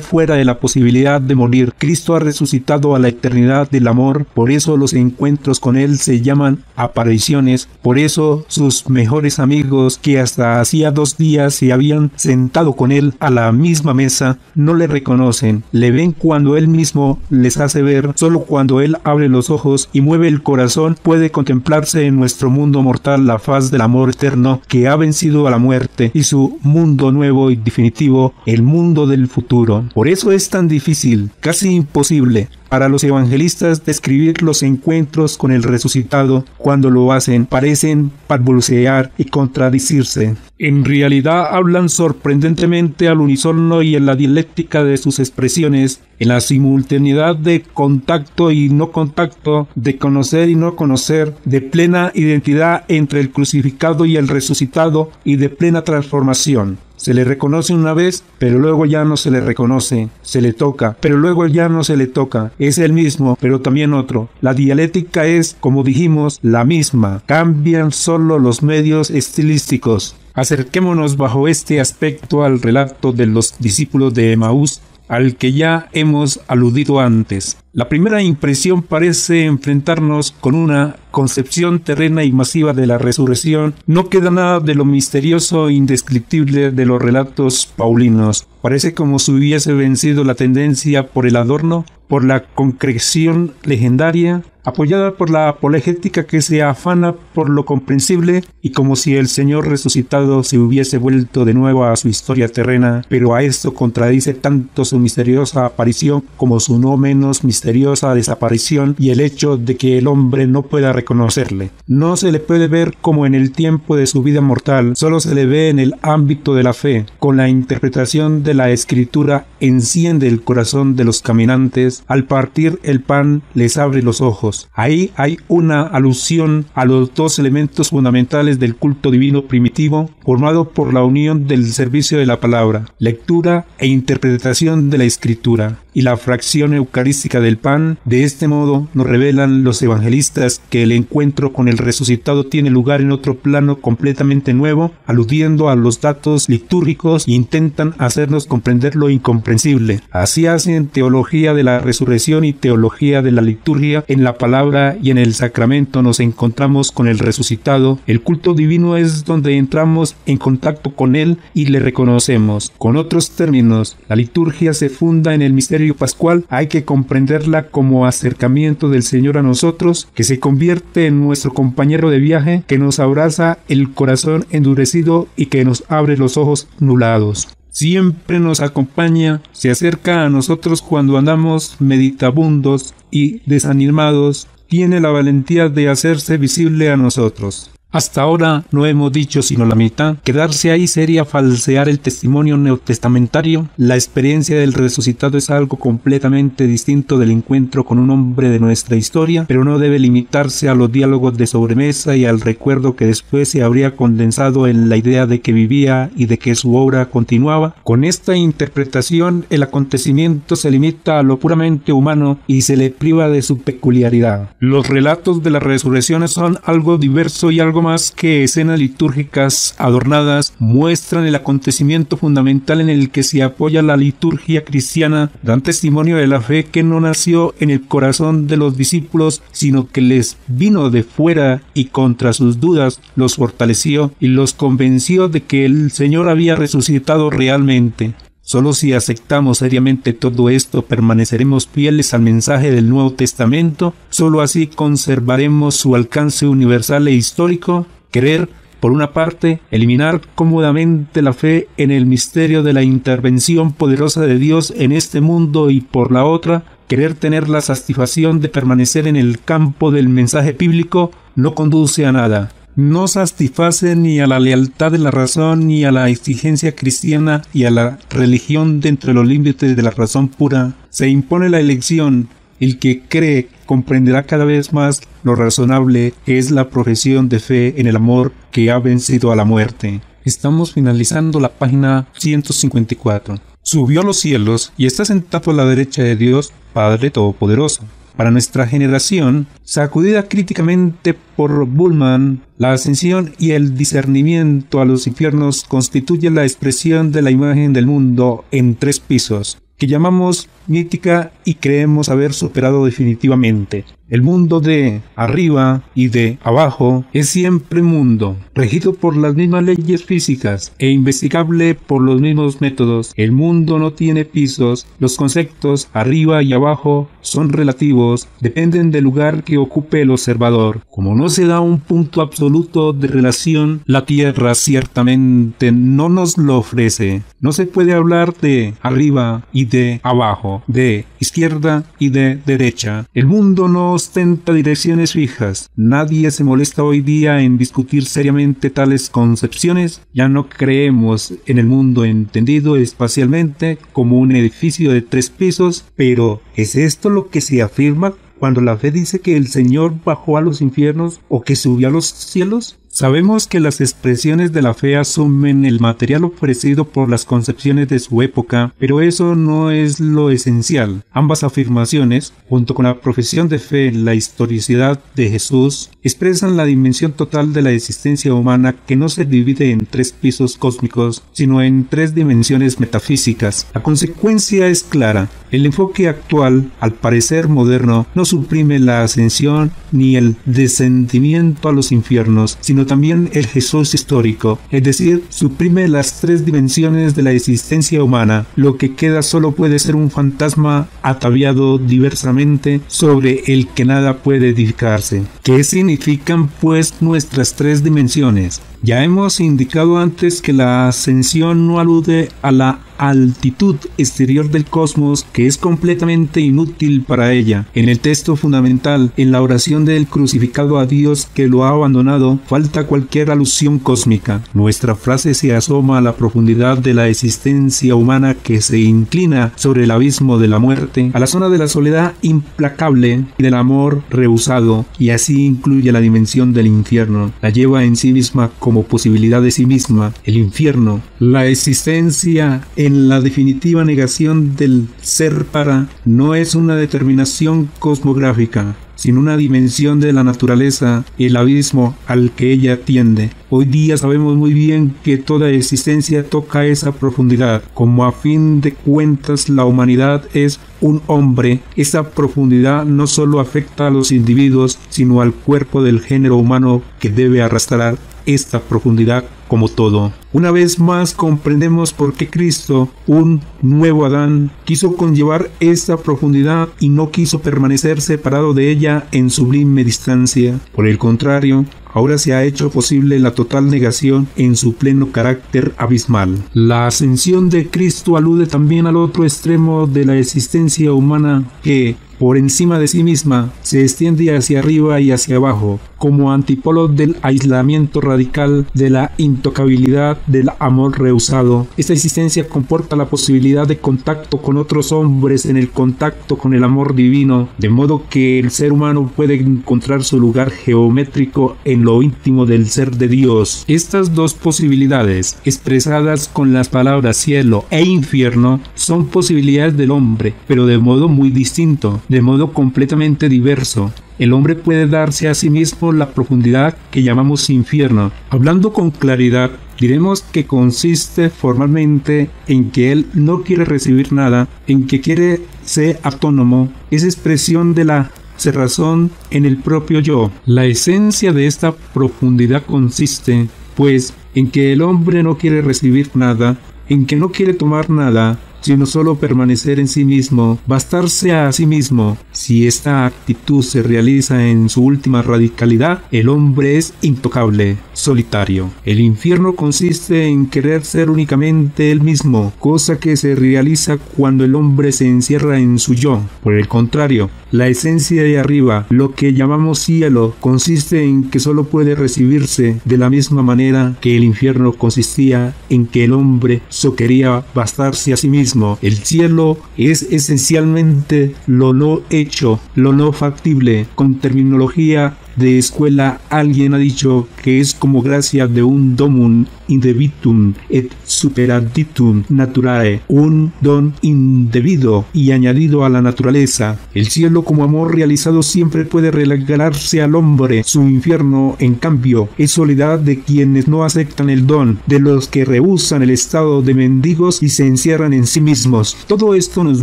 fuera de la posibilidad de morir. Cristo ha resucitado a la eternidad del amor, por eso los encuentros con Él se llaman apariciones, por eso sus mejores amigos que hasta hacía 2 días se habían sentado con Él a la misma mesa, no le reconocen, le ven cuando Él mismo les hace ver. Solo cuando Él abre los ojos y mueve el corazón puede contemplarse en nuestro mundo mortal la faz del amor eterno que ha vencido a la muerte y su mundo nuevo y definitivo, el mundo del futuro. Por eso es tan difícil, casi imposible, para los evangelistas describir los encuentros con el resucitado. Cuando lo hacen, parecen balbucear y contradecirse. En realidad hablan sorprendentemente al unísono y en la dialéctica de sus expresiones, en la simultaneidad de contacto y no contacto, de conocer y no conocer, de plena identidad entre el crucificado y el resucitado y de plena transformación. Se le reconoce una vez, pero luego ya no se le reconoce. Se le toca, pero luego ya no se le toca. Es el mismo, pero también otro. La dialéctica es, como dijimos, la misma. Cambian solo los medios estilísticos. Acerquémonos bajo este aspecto al relato de los discípulos de Emaús, al que ya hemos aludido antes. La primera impresión parece enfrentarnos con una concepción terrena y masiva de la resurrección. No queda nada de lo misterioso e indescriptible de los relatos paulinos. Parece como si hubiese vencido la tendencia por el adorno, por la concreción legendaria, apoyada por la apologética que se afana por lo comprensible, y como si el Señor resucitado se hubiese vuelto de nuevo a su historia terrena, pero a esto contradice tanto su misteriosa aparición como su no menos misteriosa desaparición y el hecho de que el hombre no pueda reconocerle. No se le puede ver como en el tiempo de su vida mortal, solo se le ve en el ámbito de la fe. Con la interpretación de la Escritura enciende el corazón de los caminantes, al partir el pan les abre los ojos. Ahí hay una alusión a los 2 elementos fundamentales del culto divino primitivo, formado por la unión del servicio de la palabra, lectura e interpretación de la Escritura, y la fracción eucarística del pan. De este modo nos revelan los evangelistas que el encuentro con el resucitado tiene lugar en otro plano completamente nuevo, aludiendo a los datos litúrgicos e intentan hacernos comprender lo incomprensible. Así hacen teología de la resurrección y teología de la liturgia. En la palabra y en el sacramento nos encontramos con el resucitado. El culto divino es donde entramos en contacto con él y le reconocemos. Con otros términos, la liturgia se funda en el misterio pascual. Hay que comprenderla como acercamiento del Señor a nosotros, que se convierte en nuestro compañero de viaje, que nos abraza el corazón endurecido y que nos abre los ojos nublados. Siempre nos acompaña, se acerca a nosotros cuando andamos meditabundos y desanimados. Tiene la valentía de hacerse visible a nosotros. Hasta ahora no hemos dicho sino la mitad. Quedarse ahí sería falsear el testimonio neotestamentario. La experiencia del resucitado es algo completamente distinto del encuentro con un hombre de nuestra historia, pero no debe limitarse a los diálogos de sobremesa y al recuerdo que después se habría condensado en la idea de que vivía y de que su obra continuaba. Con esta interpretación, el acontecimiento se limita a lo puramente humano y se le priva de su peculiaridad. Los relatos de las resurrecciones son algo diverso y algo más que escenas litúrgicas adornadas. Muestran el acontecimiento fundamental en el que se apoya la liturgia cristiana, dan testimonio de la fe que no nació en el corazón de los discípulos, sino que les vino de fuera y contra sus dudas los fortaleció y los convenció de que el Señor había resucitado realmente. Solo si aceptamos seriamente todo esto permaneceremos fieles al mensaje del Nuevo Testamento. Solo así conservaremos su alcance universal e histórico. Querer, por una parte, eliminar cómodamente la fe en el misterio de la intervención poderosa de Dios en este mundo, y por la otra, querer tener la satisfacción de permanecer en el campo del mensaje bíblico, no conduce a nada. No satisface ni a la lealtad de la razón, ni a la exigencia cristiana y a la religión dentro de los límites de la razón pura. Se impone la elección. El que cree comprenderá cada vez más lo razonable que es la profesión de fe en el amor que ha vencido a la muerte. Estamos finalizando la página 154. Subió a los cielos y está sentado a la derecha de Dios, Padre Todopoderoso. Para nuestra generación, sacudida críticamente por Bullmann, la ascensión y el discernimiento a los infiernos constituye la expresión de la imagen del mundo en 3 pisos, que llamamos mítica y creemos haber superado definitivamente. El mundo de arriba y de abajo es siempre mundo, regido por las mismas leyes físicas e investigable por los mismos métodos. El mundo no tiene pisos, los conceptos arriba y abajo son relativos, dependen del lugar que ocupe el observador. Como no se da un punto absoluto de relación, la Tierra ciertamente no nos lo ofrece. No se puede hablar de arriba y de abajo, de izquierda y de derecha. El mundo no ostenta direcciones fijas. Nadie se molesta hoy día en discutir seriamente tales concepciones. Ya no creemos en el mundo entendido espacialmente como un edificio de 3 pisos, pero ¿es esto lo que se afirma cuando la fe dice que el Señor bajó a los infiernos o que subió a los cielos? Sabemos que las expresiones de la fe asumen el material ofrecido por las concepciones de su época, pero eso no es lo esencial. Ambas afirmaciones, junto con la profesión de fe en la historicidad de Jesús, expresan la dimensión total de la existencia humana, que no se divide en 3 pisos cósmicos, sino en 3 dimensiones metafísicas. La consecuencia es clara. El enfoque actual, al parecer moderno, no suprime la ascensión ni el descendimiento a los infiernos, sino también el Jesús histórico, es decir, suprime las 3 dimensiones de la existencia humana. Lo que queda solo puede ser un fantasma ataviado diversamente sobre el que nada puede edificarse. ¿Qué significan pues nuestras 3 dimensiones? Ya hemos indicado antes que la ascensión no alude a la altitud exterior del cosmos, que es completamente inútil para ella. En el texto fundamental, en la oración del crucificado a Dios que lo ha abandonado, falta cualquier alusión cósmica. Nuestra frase se asoma a la profundidad de la existencia humana, que se inclina sobre el abismo de la muerte, a la zona de la soledad implacable y del amor rehusado, y así incluye la dimensión del infierno. La lleva en sí misma como posibilidad de sí misma. El infierno, la existencia en la definitiva negación del ser para, no es una determinación cosmográfica, sino una dimensión de la naturaleza, el abismo al que ella tiende. Hoy día sabemos muy bien que toda existencia toca esa profundidad. Como a fin de cuentas la humanidad es un hombre, esa profundidad no solo afecta a los individuos, sino al cuerpo del género humano, que debe arrastrar esta profundidad como todo. Una vez más comprendemos por qué Cristo, un nuevo Adán, quiso conllevar esta profundidad y no quiso permanecer separado de ella en sublime distancia. Por el contrario, ahora se ha hecho posible la total negación en su pleno carácter abismal. La ascensión de Cristo alude también al otro extremo de la existencia humana, que, por encima de sí misma, se extiende hacia arriba y hacia abajo, como antipolo del aislamiento radical, de la intocabilidad, del amor rehusado. Esta existencia comporta la posibilidad de contacto con otros hombres en el contacto con el amor divino, de modo que el ser humano puede encontrar su lugar geométrico en lo íntimo del ser de Dios. Estas dos posibilidades, expresadas con las palabras cielo e infierno, son posibilidades del hombre, pero de modo muy distinto, de modo completamente diverso. El hombre puede darse a sí mismo la profundidad que llamamos infierno. Hablando con claridad, diremos que consiste formalmente en que él no quiere recibir nada, en que quiere ser autónomo. Es expresión de la cerrazón en el propio yo. La esencia de esta profundidad consiste, pues, en que el hombre no quiere recibir nada, en que no quiere tomar nada, sino solo permanecer en sí mismo, bastarse a sí mismo. Si esta actitud se realiza en su última radicalidad, el hombre es intocable, solitario. El infierno consiste en querer ser únicamente él mismo, cosa que se realiza cuando el hombre se encierra en su yo. Por el contrario, la esencia de arriba, lo que llamamos cielo, consiste en que solo puede recibirse de la misma manera que el infierno consistía en que el hombre solo quería bastarse a sí mismo. El cielo es esencialmente lo no hecho, lo no factible. Con terminología de escuela, alguien ha dicho que es como gracia de un domum indebitum et superadditum naturae, un don indebido y añadido a la naturaleza. El cielo como amor realizado siempre puede regalarse al hombre. Su infierno, en cambio, es soledad de quienes no aceptan el don, de los que rehúsan el estado de mendigos y se encierran en sí mismos. Todo esto nos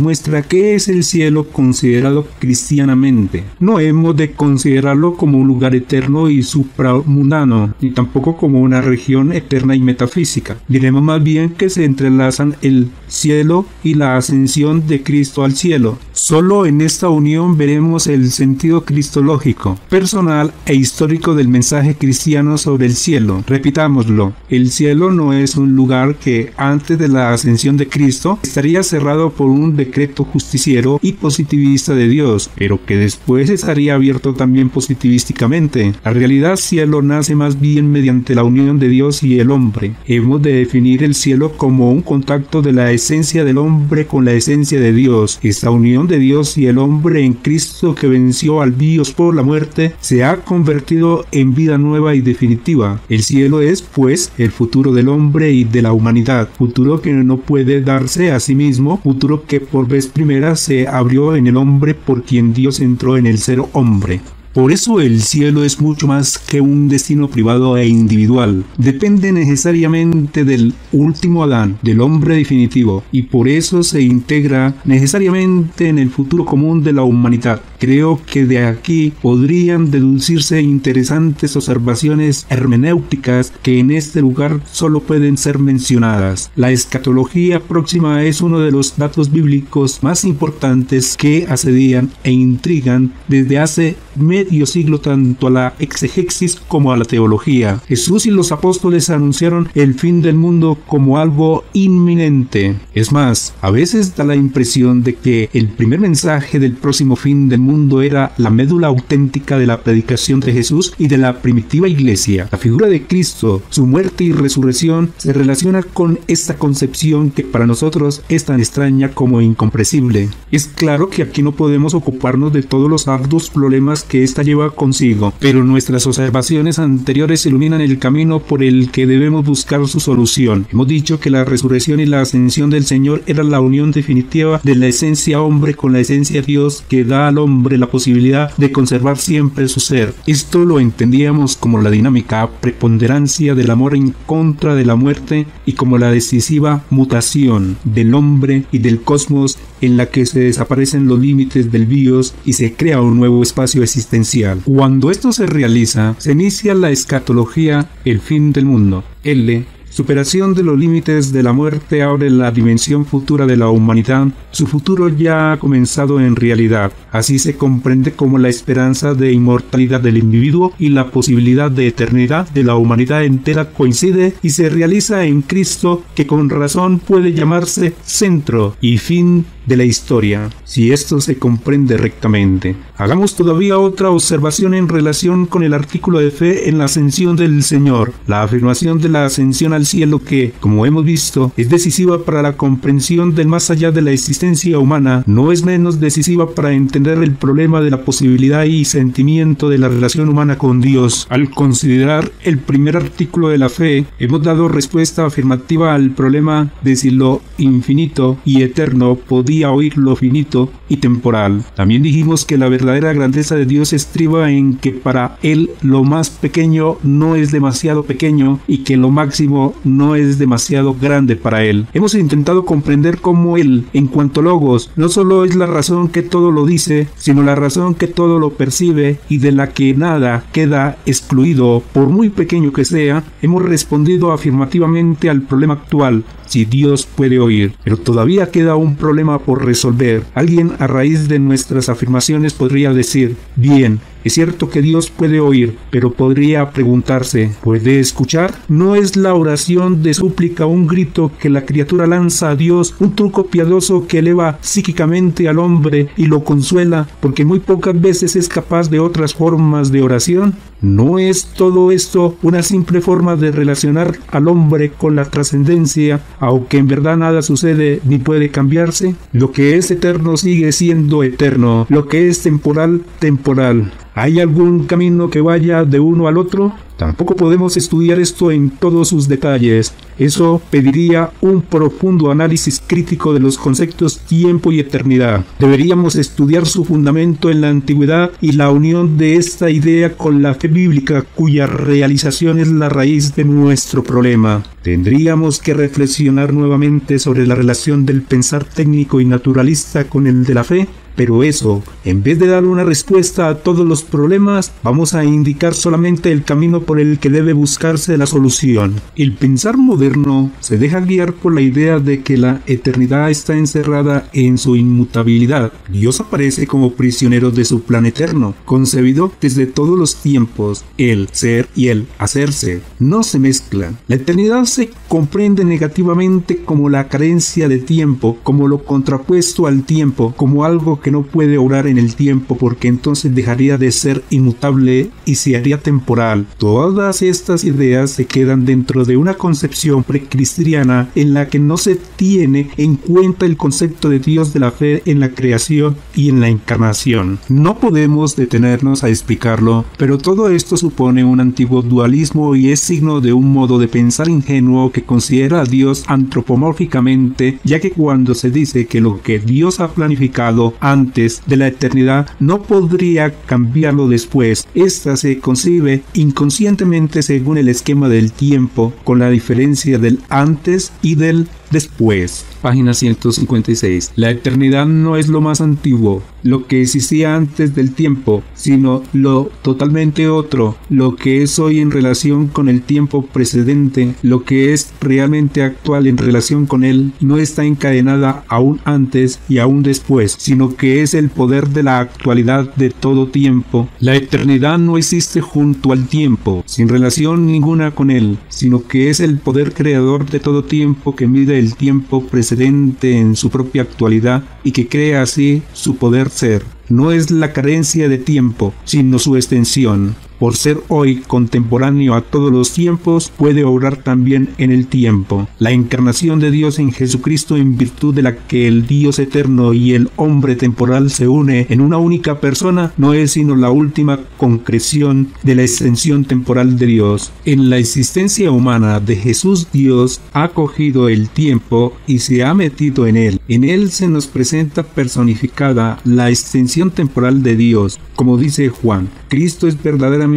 muestra qué es el cielo considerado cristianamente. No hemos de considerarlo como un lugar eterno y supramundano, ni tampoco como una región eterna y metafísica. Diremos más bien que se entrelazan el cielo y la ascensión de Cristo al cielo. Solo en esta unión veremos el sentido cristológico, personal e histórico del mensaje cristiano sobre el cielo. Repitámoslo, el cielo no es un lugar que antes de la ascensión de Cristo estaría cerrado por un decreto justiciero y positivista de Dios, pero que después estaría abierto también positivísticamente. La realidad cielo nace más bien mediante la unión de Dios y el hombre. Hemos de definir el cielo como un contacto de la esencia del hombre con la esencia de Dios. Esta unión de Dios y el hombre en Cristo, que venció al bios por la muerte, se ha convertido en vida nueva y definitiva. El cielo es, pues, el futuro del hombre y de la humanidad, futuro que no puede darse a sí mismo, futuro que por vez primera se abrió en el hombre por quien Dios entró en el ser hombre. Por eso el cielo es mucho más que un destino privado e individual. Depende necesariamente del último Adán, del hombre definitivo, y por eso se integra necesariamente en el futuro común de la humanidad. Creo que de aquí podrían deducirse interesantes observaciones hermenéuticas que en este lugar solo pueden ser mencionadas. La escatología próxima es uno de los datos bíblicos más importantes que asedian e intrigan desde hace medio siglo tanto a la exegesis como a la teología. Jesús y los apóstoles anunciaron el fin del mundo como algo inminente. Es más, a veces da la impresión de que el primer mensaje del próximo fin del mundo era la médula auténtica de la predicación de Jesús y de la primitiva iglesia. La figura de Cristo, su muerte y resurrección se relaciona con esta concepción que para nosotros es tan extraña como incomprensible. Es claro que aquí no podemos ocuparnos de todos los arduos problemas que esta lleva consigo, pero nuestras observaciones anteriores iluminan el camino por el que debemos buscar su solución. Hemos dicho que la resurrección y la ascensión del Señor era la unión definitiva de la esencia hombre con la esencia Dios, que da al hombre la posibilidad de conservar siempre su ser. Esto lo entendíamos como la dinámica preponderancia del amor en contra de la muerte y como la decisiva mutación del hombre y del cosmos en la que se desaparecen los límites del bios y se crea un nuevo espacio existencial. Cuando esto se realiza, se inicia la escatología, el fin del mundo. L. Superación de los límites de la muerte abre la dimensión futura de la humanidad. Su futuro ya ha comenzado en realidad. Así se comprende como la esperanza de inmortalidad del individuo y la posibilidad de eternidad de la humanidad entera coincide y se realiza en Cristo, que con razón puede llamarse centro y fin de la historia, si esto se comprende rectamente. Hagamos todavía otra observación en relación con el artículo de fe en la ascensión del Señor. La afirmación de la ascensión al cielo que, como hemos visto, es decisiva para la comprensión del más allá de la existencia humana, no es menos decisiva para entender el problema de la posibilidad y sentimiento de la relación humana con Dios. Al considerar el primer artículo de la fe, hemos dado respuesta afirmativa al problema de si lo infinito y eterno podía oír lo finito y temporal. También dijimos que la verdadera grandeza de Dios estriba en que para Él lo más pequeño no es demasiado pequeño y que lo máximo no es demasiado grande para Él. Hemos intentado comprender cómo Él, en cuanto logos, no solo es la razón que todo lo dice, sino la razón que todo lo percibe y de la que nada queda excluido, por muy pequeño que sea. Hemos respondido afirmativamente al problema actual, si Dios puede oír, pero todavía queda un problema por resolver. Alguien a raíz de nuestras afirmaciones podría decir, bien, es cierto que Dios puede oír, pero podría preguntarse, ¿puede escuchar? ¿No es la oración de súplica un grito que la criatura lanza a Dios, un truco piadoso que eleva psíquicamente al hombre y lo consuela, porque muy pocas veces es capaz de otras formas de oración? ¿No es todo esto una simple forma de relacionar al hombre con la trascendencia, aunque en verdad nada sucede ni puede cambiarse? Lo que es eterno sigue siendo eterno, lo que es temporal, temporal. ¿Hay algún camino que vaya de uno al otro? Tampoco podemos estudiar esto en todos sus detalles. Eso pediría un profundo análisis crítico de los conceptos tiempo y eternidad. Deberíamos estudiar su fundamento en la antigüedad y la unión de esta idea con la fe bíblica, cuya realización es la raíz de nuestro problema. Tendríamos que reflexionar nuevamente sobre la relación del pensar técnico y naturalista con el de la fe. Pero eso, en vez de dar una respuesta a todos los problemas, vamos a indicar solamente el camino por el que debe buscarse la solución. El pensar moderno se deja guiar por la idea de que la eternidad está encerrada en su inmutabilidad. Dios aparece como prisionero de su plan eterno, concebido desde todos los tiempos. El ser y el hacerse no se mezclan. La eternidad se comprende negativamente como la carencia de tiempo, como lo contrapuesto al tiempo, como algo que no puede obrar en el tiempo, porque entonces dejaría de ser inmutable y se haría temporal. Todas estas ideas se quedan dentro de una concepción precristiana en la que no se tiene en cuenta el concepto de Dios, de la fe en la creación y en la encarnación. No podemos detenernos a explicarlo, pero todo esto supone un antiguo dualismo y es signo de un modo de pensar ingenuo que considera a Dios antropomórficamente, ya que cuando se dice que lo que Dios ha planificado antes de la eternidad no podría cambiarlo después, esta se concibe inconscientemente según el esquema del tiempo, con la diferencia del antes y del después. Página 156. La eternidad no es lo más antiguo, lo que existía antes del tiempo, sino lo totalmente otro, lo que es hoy en relación con el tiempo precedente, lo que es realmente actual en relación con él, no está encadenada a un antes y a un después, sino que es el poder de la actualidad de todo tiempo. La eternidad no existe junto al tiempo, sin relación ninguna con él, sino que es el poder creador de todo tiempo que mide el tiempo precedente en su propia actualidad y que crea así su poder ser. No es la carencia de tiempo, sino su extensión. Por ser hoy contemporáneo a todos los tiempos, puede obrar también en el tiempo. La encarnación de Dios en Jesucristo, en virtud de la que el Dios eterno y el hombre temporal se une en una única persona, no es sino la última concreción de la extensión temporal de Dios. En la existencia humana de Jesús, Dios ha cogido el tiempo y se ha metido en él. En él se nos presenta personificada la extensión temporal de Dios. Como dice Juan, Cristo es verdaderamente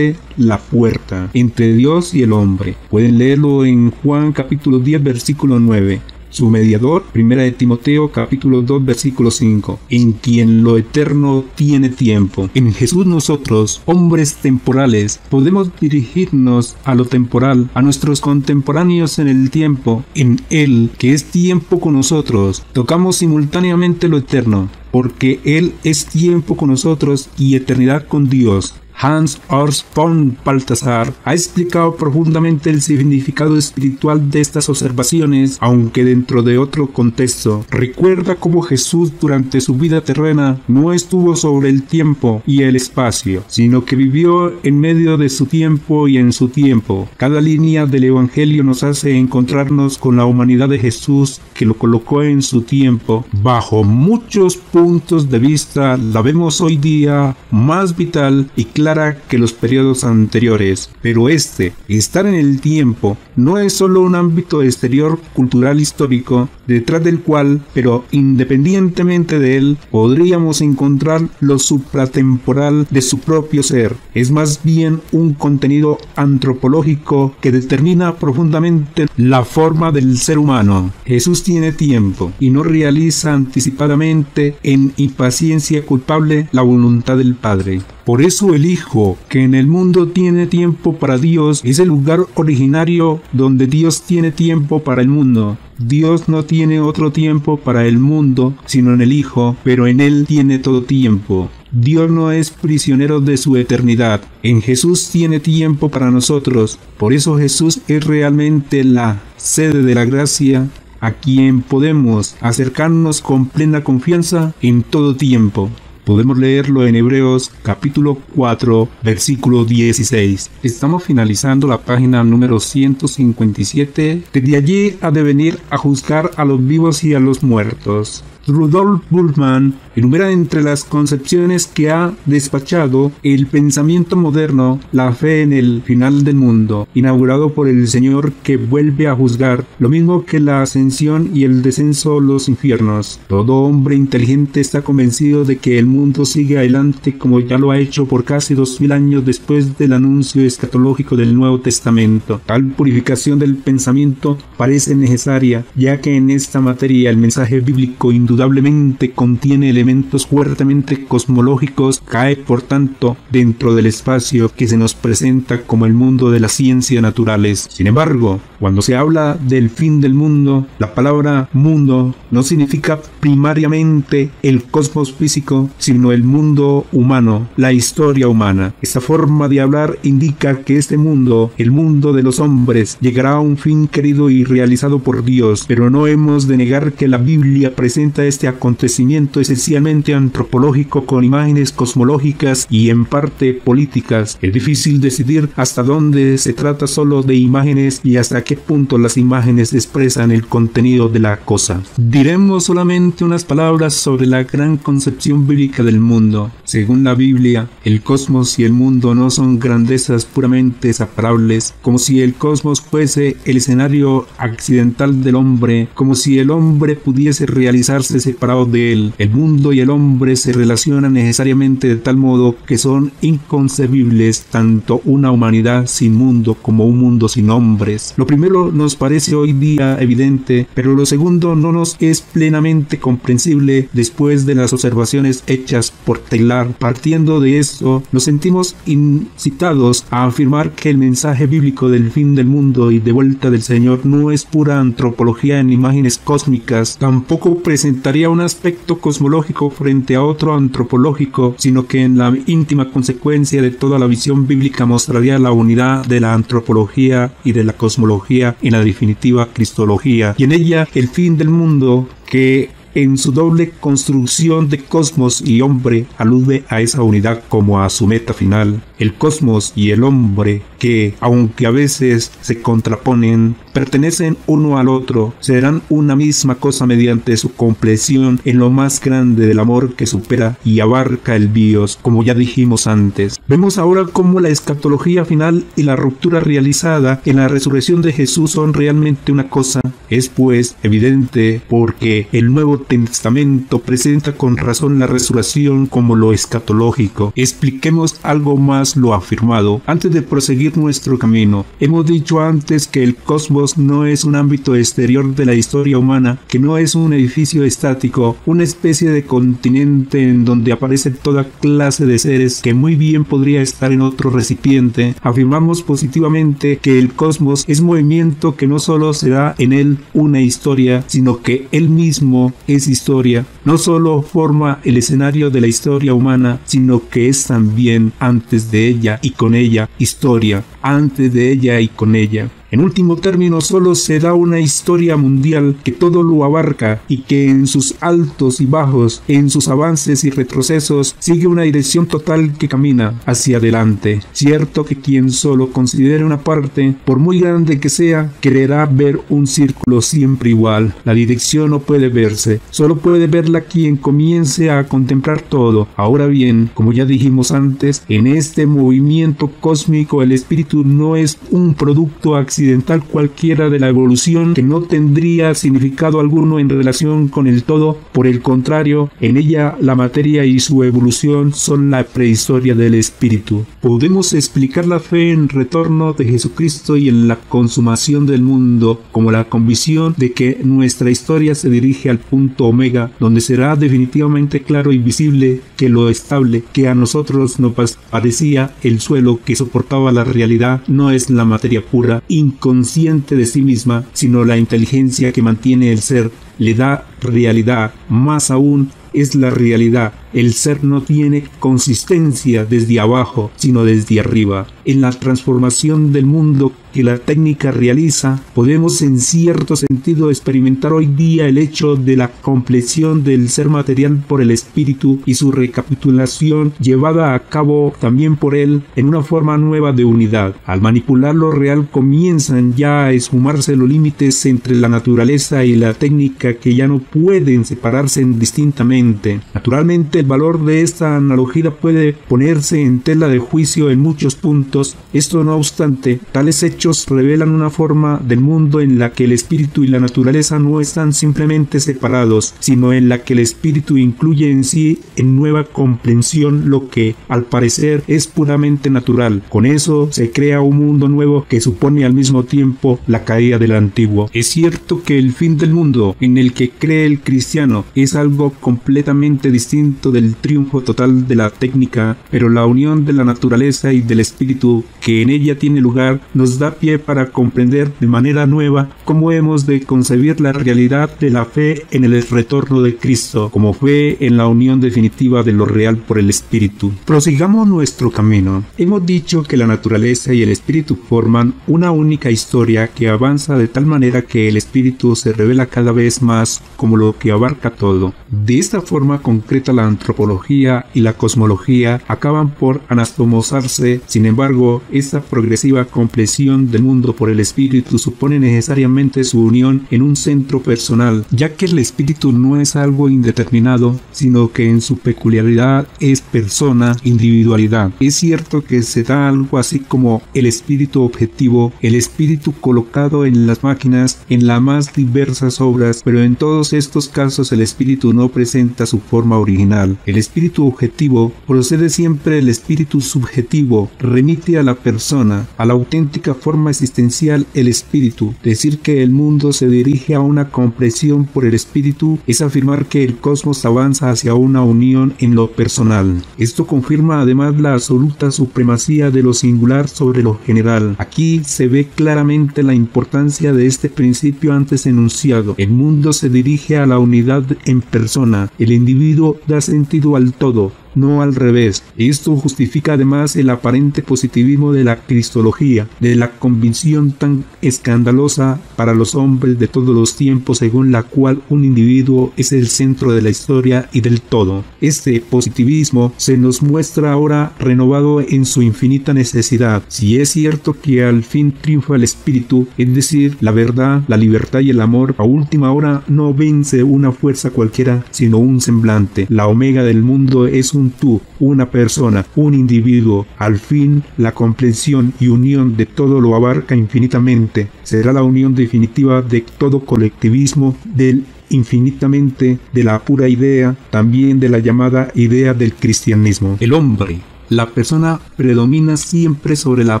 la puerta entre Dios y el hombre. Pueden leerlo en Juan capítulo 10 versículo 9. su mediador, 1 de Timoteo capítulo 2 versículo 5, en quien lo eterno tiene tiempo. En Jesús nosotros, hombres temporales, podemos dirigirnos a lo temporal, a nuestros contemporáneos en el tiempo. En Él, que es tiempo con nosotros, tocamos simultáneamente lo eterno, porque Él es tiempo con nosotros y eternidad con Dios. Hans Urs von Balthasar ha explicado profundamente el significado espiritual de estas observaciones, aunque dentro de otro contexto. Recuerda cómo Jesús durante su vida terrena no estuvo sobre el tiempo y el espacio, sino que vivió en medio de su tiempo y en su tiempo. Cada línea del Evangelio nos hace encontrarnos con la humanidad de Jesús, que lo colocó en su tiempo. Bajo muchos puntos de vista, la vemos hoy día más vital y clara que los periodos anteriores, pero estar en el tiempo, no es solo un ámbito exterior cultural histórico, detrás del cual, pero independientemente de él, podríamos encontrar lo supratemporal de su propio ser. Es más bien un contenido antropológico que determina profundamente la forma del ser humano. Jesús tiene tiempo y no realiza anticipadamente en impaciencia culpable la voluntad del Padre. Por eso el Hijo, que en el mundo tiene tiempo para Dios, es el lugar originario donde Dios tiene tiempo para el mundo. Dios no tiene otro tiempo para el mundo, sino en el Hijo, pero en Él tiene todo tiempo. Dios no es prisionero de su eternidad. En Jesús tiene tiempo para nosotros. Por eso Jesús es realmente la sede de la gracia, a quien podemos acercarnos con plena confianza en todo tiempo. Podemos leerlo en Hebreos capítulo 4, versículo 16. Estamos finalizando la página número 157. Desde allí ha de venir a juzgar a los vivos y a los muertos. Rudolf Bultmann enumera entre las concepciones que ha despachado el pensamiento moderno la fe en el final del mundo, inaugurado por el Señor que vuelve a juzgar, lo mismo que la ascensión y el descenso los infiernos. Todo hombre inteligente está convencido de que el mundo sigue adelante como ya lo ha hecho por casi 2000 años después del anuncio escatológico del Nuevo Testamento. Tal purificación del pensamiento parece necesaria, ya que en esta materia el mensaje bíblico indudablemente contiene elementos fuertemente cosmológicos, cae por tanto dentro del espacio que se nos presenta como el mundo de las ciencias naturales. Sin embargo, cuando se habla del fin del mundo, la palabra mundo no significa primariamente el cosmos físico, sino el mundo humano, la historia humana. Esta forma de hablar indica que este mundo, el mundo de los hombres, llegará a un fin querido y realizado por Dios, pero no hemos de negar que la Biblia presenta este acontecimiento esencialmente antropológico con imágenes cosmológicas y en parte políticas. Es difícil decidir hasta dónde se trata solo de imágenes y hasta qué punto las imágenes expresan el contenido de la cosa. Diremos solamente unas palabras sobre la gran concepción bíblica del mundo. Según la Biblia, el cosmos y el mundo no son grandezas puramente separables, como si el cosmos fuese el escenario accidental del hombre, como si el hombre pudiese realizarse separado de él. El mundo y el hombre se relacionan necesariamente de tal modo que son inconcebibles tanto una humanidad sin mundo como un mundo sin hombres. Lo primero nos parece hoy día evidente, pero lo segundo no nos es plenamente comprensible después de las observaciones hechas por Taylor. Partiendo de esto, nos sentimos incitados a afirmar que el mensaje bíblico del fin del mundo y de vuelta del Señor no es pura antropología en imágenes cósmicas, tampoco presentaría un aspecto cosmológico frente a otro antropológico, sino que en la íntima consecuencia de toda la visión bíblica mostraría la unidad de la antropología y de la cosmología en la definitiva cristología, y en ella el fin del mundo que en su doble construcción de cosmos y hombre alude a esa unidad como a su meta final. El cosmos y el hombre, que aunque a veces se contraponen, pertenecen uno al otro, serán una misma cosa mediante su compleción en lo más grande del amor que supera y abarca el bios, como ya dijimos antes. Vemos ahora cómo la escatología final y la ruptura realizada en la resurrección de Jesús son realmente una cosa. Es pues evidente porque el Nuevo Testamento presenta con razón la resurrección como lo escatológico. Expliquemos algo más hemos lo afirmado antes de proseguir nuestro camino. Hemos dicho antes que el cosmos no es un ámbito exterior de la historia humana, que no es un edificio estático, una especie de continente en donde aparece toda clase de seres que muy bien podría estar en otro recipiente. Afirmamos positivamente que el cosmos es movimiento, que no solo se da en él una historia, sino que él mismo es historia. No solo forma el escenario de la historia humana, sino que es también, antes de ella y con ella, historia, antes de ella y con ella. En último término, solo se da una historia mundial que todo lo abarca y que en sus altos y bajos, en sus avances y retrocesos, sigue una dirección total que camina hacia adelante. Cierto que quien solo considere una parte, por muy grande que sea, creerá ver un círculo siempre igual. La dirección no puede verse, solo puede verla quien comience a contemplar todo. Ahora bien, como ya dijimos antes, en este movimiento cósmico el espíritu no es un producto accidental cualquiera de la evolución que no tendría significado alguno en relación con el todo. Por el contrario, en ella la materia y su evolución son la prehistoria del espíritu. Podemos explicar la fe en retorno de Jesucristo y en la consumación del mundo como la convicción de que nuestra historia se dirige al punto omega, donde será definitivamente claro y visible que lo estable que a nosotros nos parecía el suelo que soportaba la realidad no es la materia pura, inconsciente de sí misma, sino la inteligencia que mantiene el ser, le da realidad. Más aún, es la realidad. El ser no tiene consistencia desde abajo, sino desde arriba. En la transformación del mundo que la técnica realiza, podemos en cierto sentido experimentar hoy día el hecho de la compleción del ser material por el espíritu y su recapitulación llevada a cabo también por él en una forma nueva de unidad. Al manipular lo real comienzan ya a esfumarse los límites entre la naturaleza y la técnica que ya no pueden separarse indistintamente. Naturalmente, el valor de esta analogía puede ponerse en tela de juicio en muchos puntos. Esto no obstante, tales hechos revelan una forma del mundo en la que el espíritu y la naturaleza no están simplemente separados, sino en la que el espíritu incluye en sí en nueva comprensión lo que, al parecer, es puramente natural. Con eso se crea un mundo nuevo que supone al mismo tiempo la caída del antiguo. Es cierto que el fin del mundo en el que cree el cristiano es algo completamente distinto del triunfo total de la técnica, pero la unión de la naturaleza y del espíritu que en ella tiene lugar nos da pie para comprender de manera nueva cómo hemos de concebir la realidad de la fe en el retorno de Cristo, como fe en la unión definitiva de lo real por el espíritu. Prosigamos nuestro camino. Hemos dicho que la naturaleza y el espíritu forman una única historia que avanza de tal manera que el espíritu se revela cada vez más como lo que abarca todo. De esta forma concreta, la antropología y la cosmología acaban por anastomosarse. Sin embargo, esta progresiva compleción del mundo por el espíritu supone necesariamente su unión en un centro personal, ya que el espíritu no es algo indeterminado, sino que en su peculiaridad es persona, individualidad. Es cierto que se da algo así como el espíritu objetivo, el espíritu colocado en las máquinas, en las más diversas obras, pero en todos estos casos el espíritu no presenta su forma original. El espíritu objetivo procede siempre del espíritu subjetivo, remite a la persona, a la auténtica forma existencial el espíritu. Decir que el mundo se dirige a una comprensión por el espíritu es afirmar que el cosmos avanza hacia una unión en lo personal. Esto confirma además la absoluta supremacía de lo singular sobre lo general. Aquí se ve claramente la importancia de este principio antes enunciado. El mundo se dirige a la unidad en persona. El individuo da sentido al todo, no al revés. Esto justifica además el aparente positivismo de la cristología, de la convicción tan escandalosa para los hombres de todos los tiempos según la cual un individuo es el centro de la historia y del todo. Este positivismo se nos muestra ahora renovado en su infinita necesidad. Si es cierto que al fin triunfa el espíritu, es decir, la verdad, la libertad y el amor, a última hora no vence una fuerza cualquiera, sino un semblante. La omega del mundo es un tú, una persona, un individuo. Al fin, la comprensión y unión de todo lo abarca infinitamente. Será la unión definitiva de todo colectivismo, del infinitamente de la pura idea, también de la llamada idea del cristianismo. El hombre, La persona predomina siempre sobre la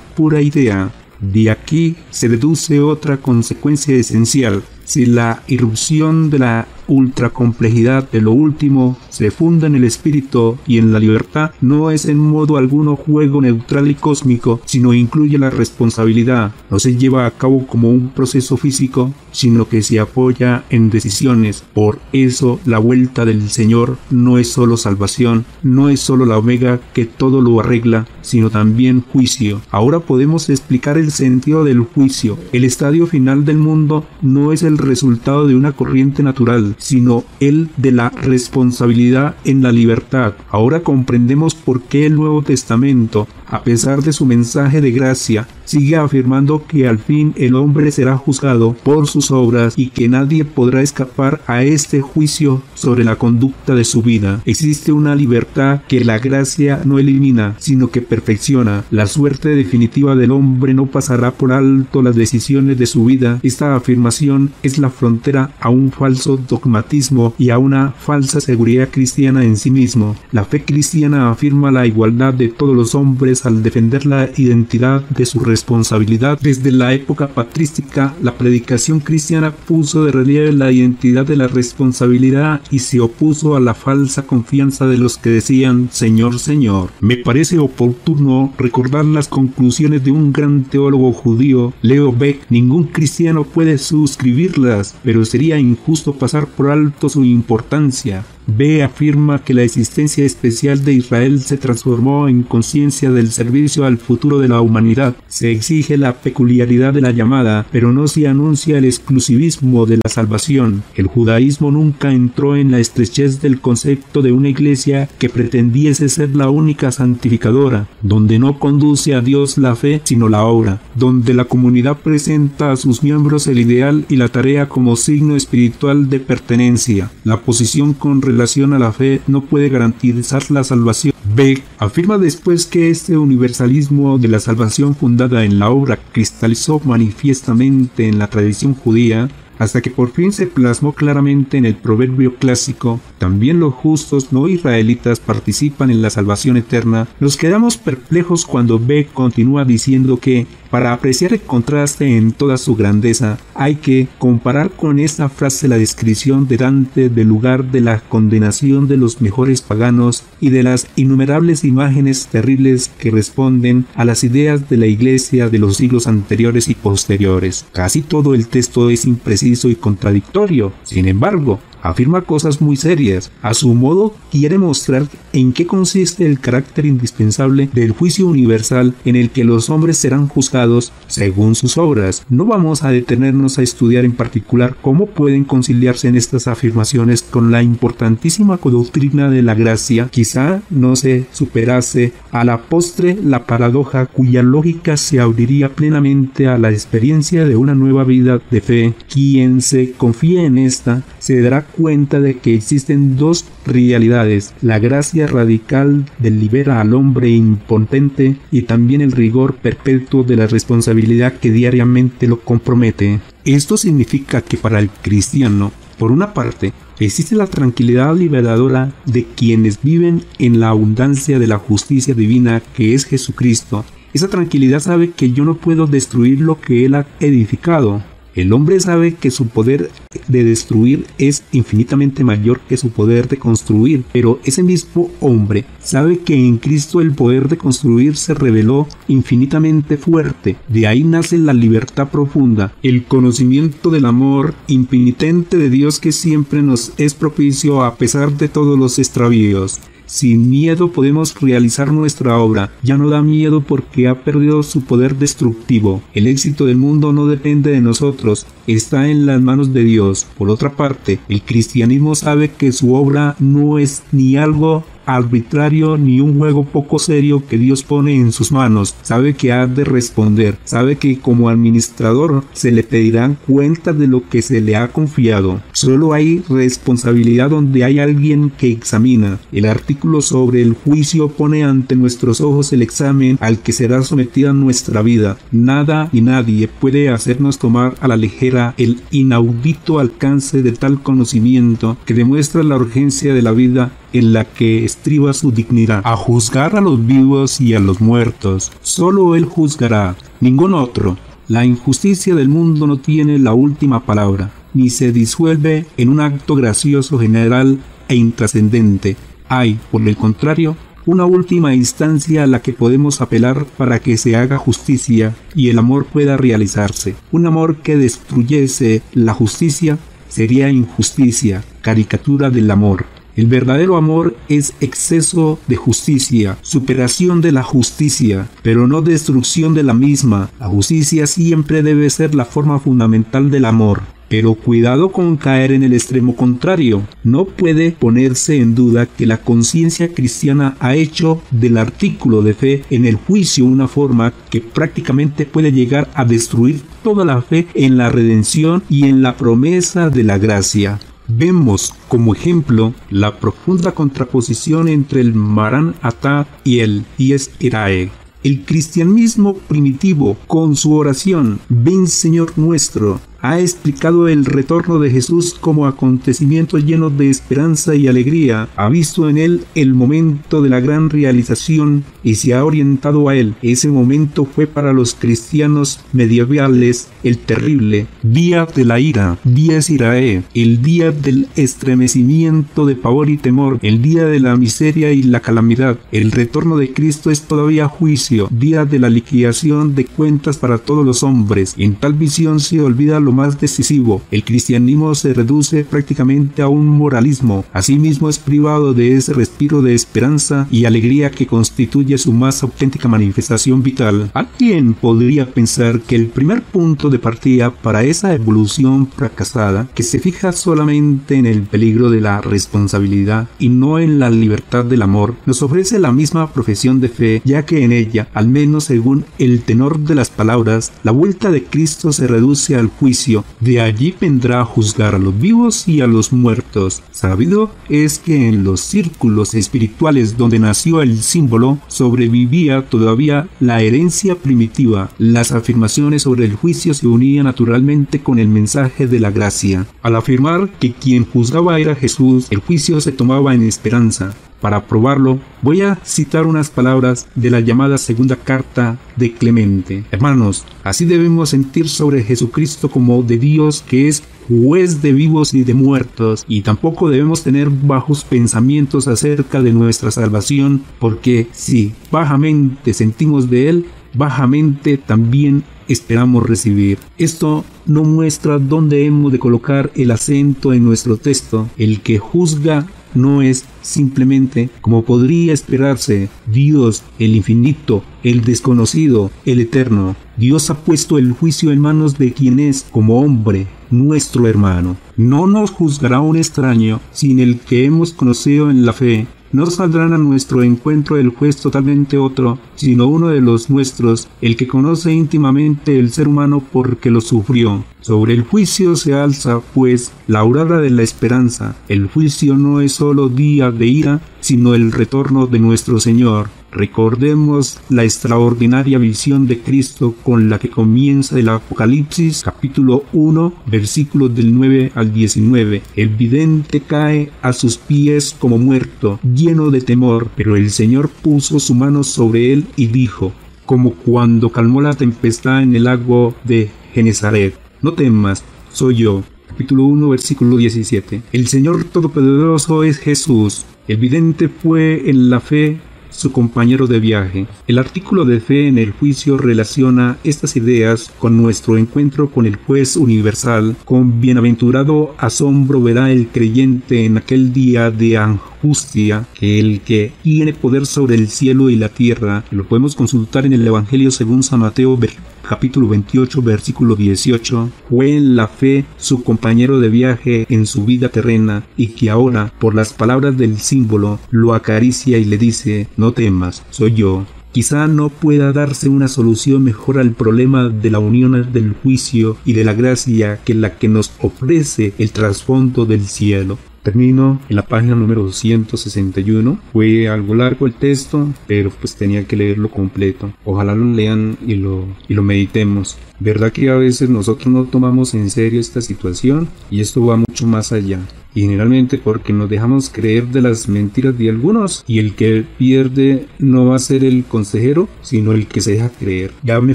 pura idea. De aquí se deduce otra consecuencia esencial. Si la irrupción de la ultracomplejidad de lo último se funda en el espíritu y en la libertad, no es en modo alguno juego neutral y cósmico, sino incluye la responsabilidad. No se lleva a cabo como un proceso físico, sino que se apoya en decisiones. Por eso la vuelta del Señor no es solo salvación, no es solo la omega que todo lo arregla, sino también juicio. Ahora podemos explicar el sentido del juicio. El estadio final del mundo no es el resultado de una corriente natural, sino el de la responsabilidad en la libertad. Ahora comprendemos por qué el Nuevo Testamento, a pesar de su mensaje de gracia, sigue afirmando que al fin el hombre será juzgado por sus obras y que nadie podrá escapar a este juicio sobre la conducta de su vida. Existe una libertad que la gracia no elimina, sino que perfecciona. La suerte definitiva del hombre no pasará por alto las decisiones de su vida. Esta afirmación es la frontera a un falso dogmatismo y a una falsa seguridad cristiana en sí mismo. La fe cristiana afirma la igualdad de todos los hombres al defender la identidad de su responsabilidad. Desde la época patrística, la predicación cristiana puso de relieve la identidad de la responsabilidad y se opuso a la falsa confianza de los que decían Señor, Señor. Me parece oportuno recordar las conclusiones de un gran teólogo judío, Leo Beck. Ningún cristiano puede suscribirlas, pero sería injusto pasar por alto su importancia. B afirma que la existencia especial de Israel se transformó en conciencia del servicio al futuro de la humanidad. Se exige la peculiaridad de la llamada, pero no se anuncia el exclusivismo de la salvación. El judaísmo nunca entró en la estrechez del concepto de una iglesia que pretendiese ser la única santificadora, donde no conduce a Dios la fe, sino la obra, donde la comunidad presenta a sus miembros el ideal y la tarea como signo espiritual de pertenencia. La posición con relación a la fe no puede garantizar la salvación. Beck afirma después que este universalismo de la salvación fundada en la obra cristalizó manifiestamente en la tradición judía hasta que por fin se plasmó claramente en el proverbio clásico: también los justos no israelitas participan en la salvación eterna. Nos quedamos perplejos cuando Beck continúa diciendo que para apreciar el contraste en toda su grandeza, hay que comparar con esta frase la descripción de Dante del lugar de la condenación de los mejores paganos y de las innumerables imágenes terribles que responden a las ideas de la iglesia de los siglos anteriores y posteriores. Casi todo el texto es impreciso y contradictorio. Sin embargo, afirma cosas muy serias. A su modo, quiere mostrar en qué consiste el carácter indispensable del juicio universal en el que los hombres serán juzgados según sus obras. No vamos a detenernos a estudiar en particular cómo pueden conciliarse en estas afirmaciones con la importantísima doctrina de la gracia. Quizá no se superase a la postre la paradoja cuya lógica se abriría plenamente a la experiencia de una nueva vida de fe. Quien se confíe en esta se dará cuenta de que existen dos realidades: la gracia radical del libera al hombre impotente y también el rigor perpetuo de la responsabilidad que diariamente lo compromete. Esto significa que para el cristiano, por una parte, existe la tranquilidad liberadora de quienes viven en la abundancia de la justicia divina que es Jesucristo. Esa tranquilidad sabe que yo no puedo destruir lo que Él ha edificado. El hombre sabe que su poder de destruir es infinitamente mayor que su poder de construir, pero ese mismo hombre sabe que en Cristo el poder de construir se reveló infinitamente fuerte. De ahí nace la libertad profunda, el conocimiento del amor infinitente de Dios que siempre nos es propicio a pesar de todos los extravíos. Sin miedo podemos realizar nuestra obra. Ya no da miedo porque ha perdido su poder destructivo. El éxito del mundo no depende de nosotros, está en las manos de Dios. Por otra parte, el cristianismo sabe que su obra no es ni algo arbitrario ni un juego poco serio que Dios pone en sus manos. Sabe que ha de responder, sabe que como administrador se le pedirán cuentas de lo que se le ha confiado. Solo hay responsabilidad donde hay alguien que examina. El artículo sobre el juicio pone ante nuestros ojos el examen al que será sometida nuestra vida. Nada y nadie puede hacernos tomar a la ligera el inaudito alcance de tal conocimiento que demuestra la urgencia de la vida en la que estriba su dignidad, a juzgar a los vivos y a los muertos. Solo Él juzgará, ningún otro. La injusticia del mundo no tiene la última palabra, ni se disuelve en un acto gracioso, general e intrascendente. Hay, por el contrario, una última instancia a la que podemos apelar para que se haga justicia y el amor pueda realizarse. Un amor que destruyese la justicia sería injusticia, caricatura del amor. El verdadero amor es exceso de justicia, superación de la justicia, pero no destrucción de la misma. La justicia siempre debe ser la forma fundamental del amor. Pero cuidado con caer en el extremo contrario. No puede ponerse en duda que la conciencia cristiana ha hecho del artículo de fe en el juicio una forma que prácticamente puede llegar a destruir toda la fe en la redención y en la promesa de la gracia. Vemos como ejemplo la profunda contraposición entre el Maran Atá y el Dies Irae. El cristianismo primitivo, con su oración, Ven Señor nuestro, ha explicado el retorno de Jesús como acontecimiento lleno de esperanza y alegría, ha visto en él el momento de la gran realización y se ha orientado a él. Ese momento fue para los cristianos medievales el terrible día de la ira, Dies Irae, el día del estremecimiento de pavor y temor, el día de la miseria y la calamidad. El retorno de Cristo es todavía juicio, día de la liquidación de cuentas para todos los hombres. En tal visión se olvida lo más decisivo. El cristianismo se reduce prácticamente a un moralismo. Asimismo es privado de ese respiro de esperanza y alegría que constituye su más auténtica manifestación vital. Alguien podría pensar que el primer punto de partida para esa evolución fracasada, que se fija solamente en el peligro de la responsabilidad y no en la libertad del amor, nos ofrece la misma profesión de fe, ya que en ella, al menos según el tenor de las palabras, la vuelta de Cristo se reduce al juicio. De allí vendrá a juzgar a los vivos y a los muertos. Sabido es que en los círculos espirituales donde nació el símbolo sobrevivía todavía la herencia primitiva. Las afirmaciones sobre el juicio se unían naturalmente con el mensaje de la gracia. Al afirmar que quien juzgaba era Jesús, el juicio se tomaba en esperanza. Para probarlo, voy a citar unas palabras de la llamada segunda carta de Clemente. Hermanos, así debemos sentir sobre Jesucristo como de Dios, que es juez de vivos y de muertos, y tampoco debemos tener bajos pensamientos acerca de nuestra salvación, porque si bajamente sentimos de Él, bajamente también esperamos recibir. Esto no muestra dónde hemos de colocar el acento en nuestro texto. El que juzga no es simplemente, como podría esperarse, Dios, el infinito, el desconocido, el eterno. Dios ha puesto el juicio en manos de quien es, como hombre, nuestro hermano. No nos juzgará un extraño, sin el que hemos conocido en la fe. No saldrán a nuestro encuentro el juez totalmente otro, sino uno de los nuestros, el que conoce íntimamente el ser humano porque lo sufrió. Sobre el juicio se alza, pues, la aurora de la esperanza. El juicio no es solo día de ira, sino el retorno de nuestro Señor. Recordemos la extraordinaria visión de Cristo con la que comienza el Apocalipsis, capítulo 1, versículos del 9 al 19. El vidente cae a sus pies como muerto, lleno de temor, pero el Señor puso su mano sobre él y dijo, como cuando calmó la tempestad en el lago de Genesaret: no temas, soy yo. Capítulo 1, versículo 17. El Señor Todopoderoso es Jesús. El vidente fue en la fe su compañero de viaje. El artículo de fe en el juicio relaciona estas ideas con nuestro encuentro con el juez universal. Con bienaventurado asombro verá el creyente en aquel día de angustia que el que tiene poder sobre el cielo y la tierra, lo podemos consultar en el Evangelio según San Mateo, capítulo 28, versículo 18, fue en la fe su compañero de viaje en su vida terrena, y que ahora, por las palabras del símbolo, lo acaricia y le dice: no temas, soy yo. Quizá no pueda darse una solución mejor al problema de la unión del juicio y de la gracia que la que nos ofrece el trasfondo del cielo. Termino en la página número 161. Fue algo largo el texto, pero pues tenía que leerlo completo. Ojalá lo lean y lo meditemos. ¿Verdad que a veces nosotros no tomamos en serio esta situación? Y esto va mucho más allá. Y generalmente porque nos dejamos creer de las mentiras de algunos, y el que pierde no va a ser el consejero, sino el que se deja creer. Ya me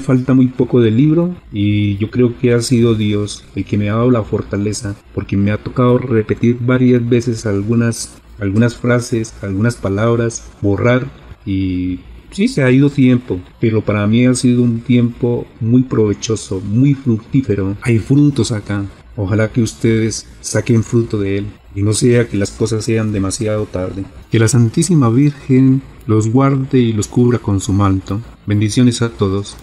falta muy poco del libro, y yo creo que ha sido Dios el que me ha dado la fortaleza, porque me ha tocado repetir varias veces algunas frases, algunas palabras, borrar, y sí, se ha ido tiempo, pero para mí ha sido un tiempo muy provechoso, muy fructífero. Hay frutos acá. Ojalá que ustedes saquen fruto de él y no sea que las cosas sean demasiado tarde. Que la Santísima Virgen los guarde y los cubra con su manto. Bendiciones a todos.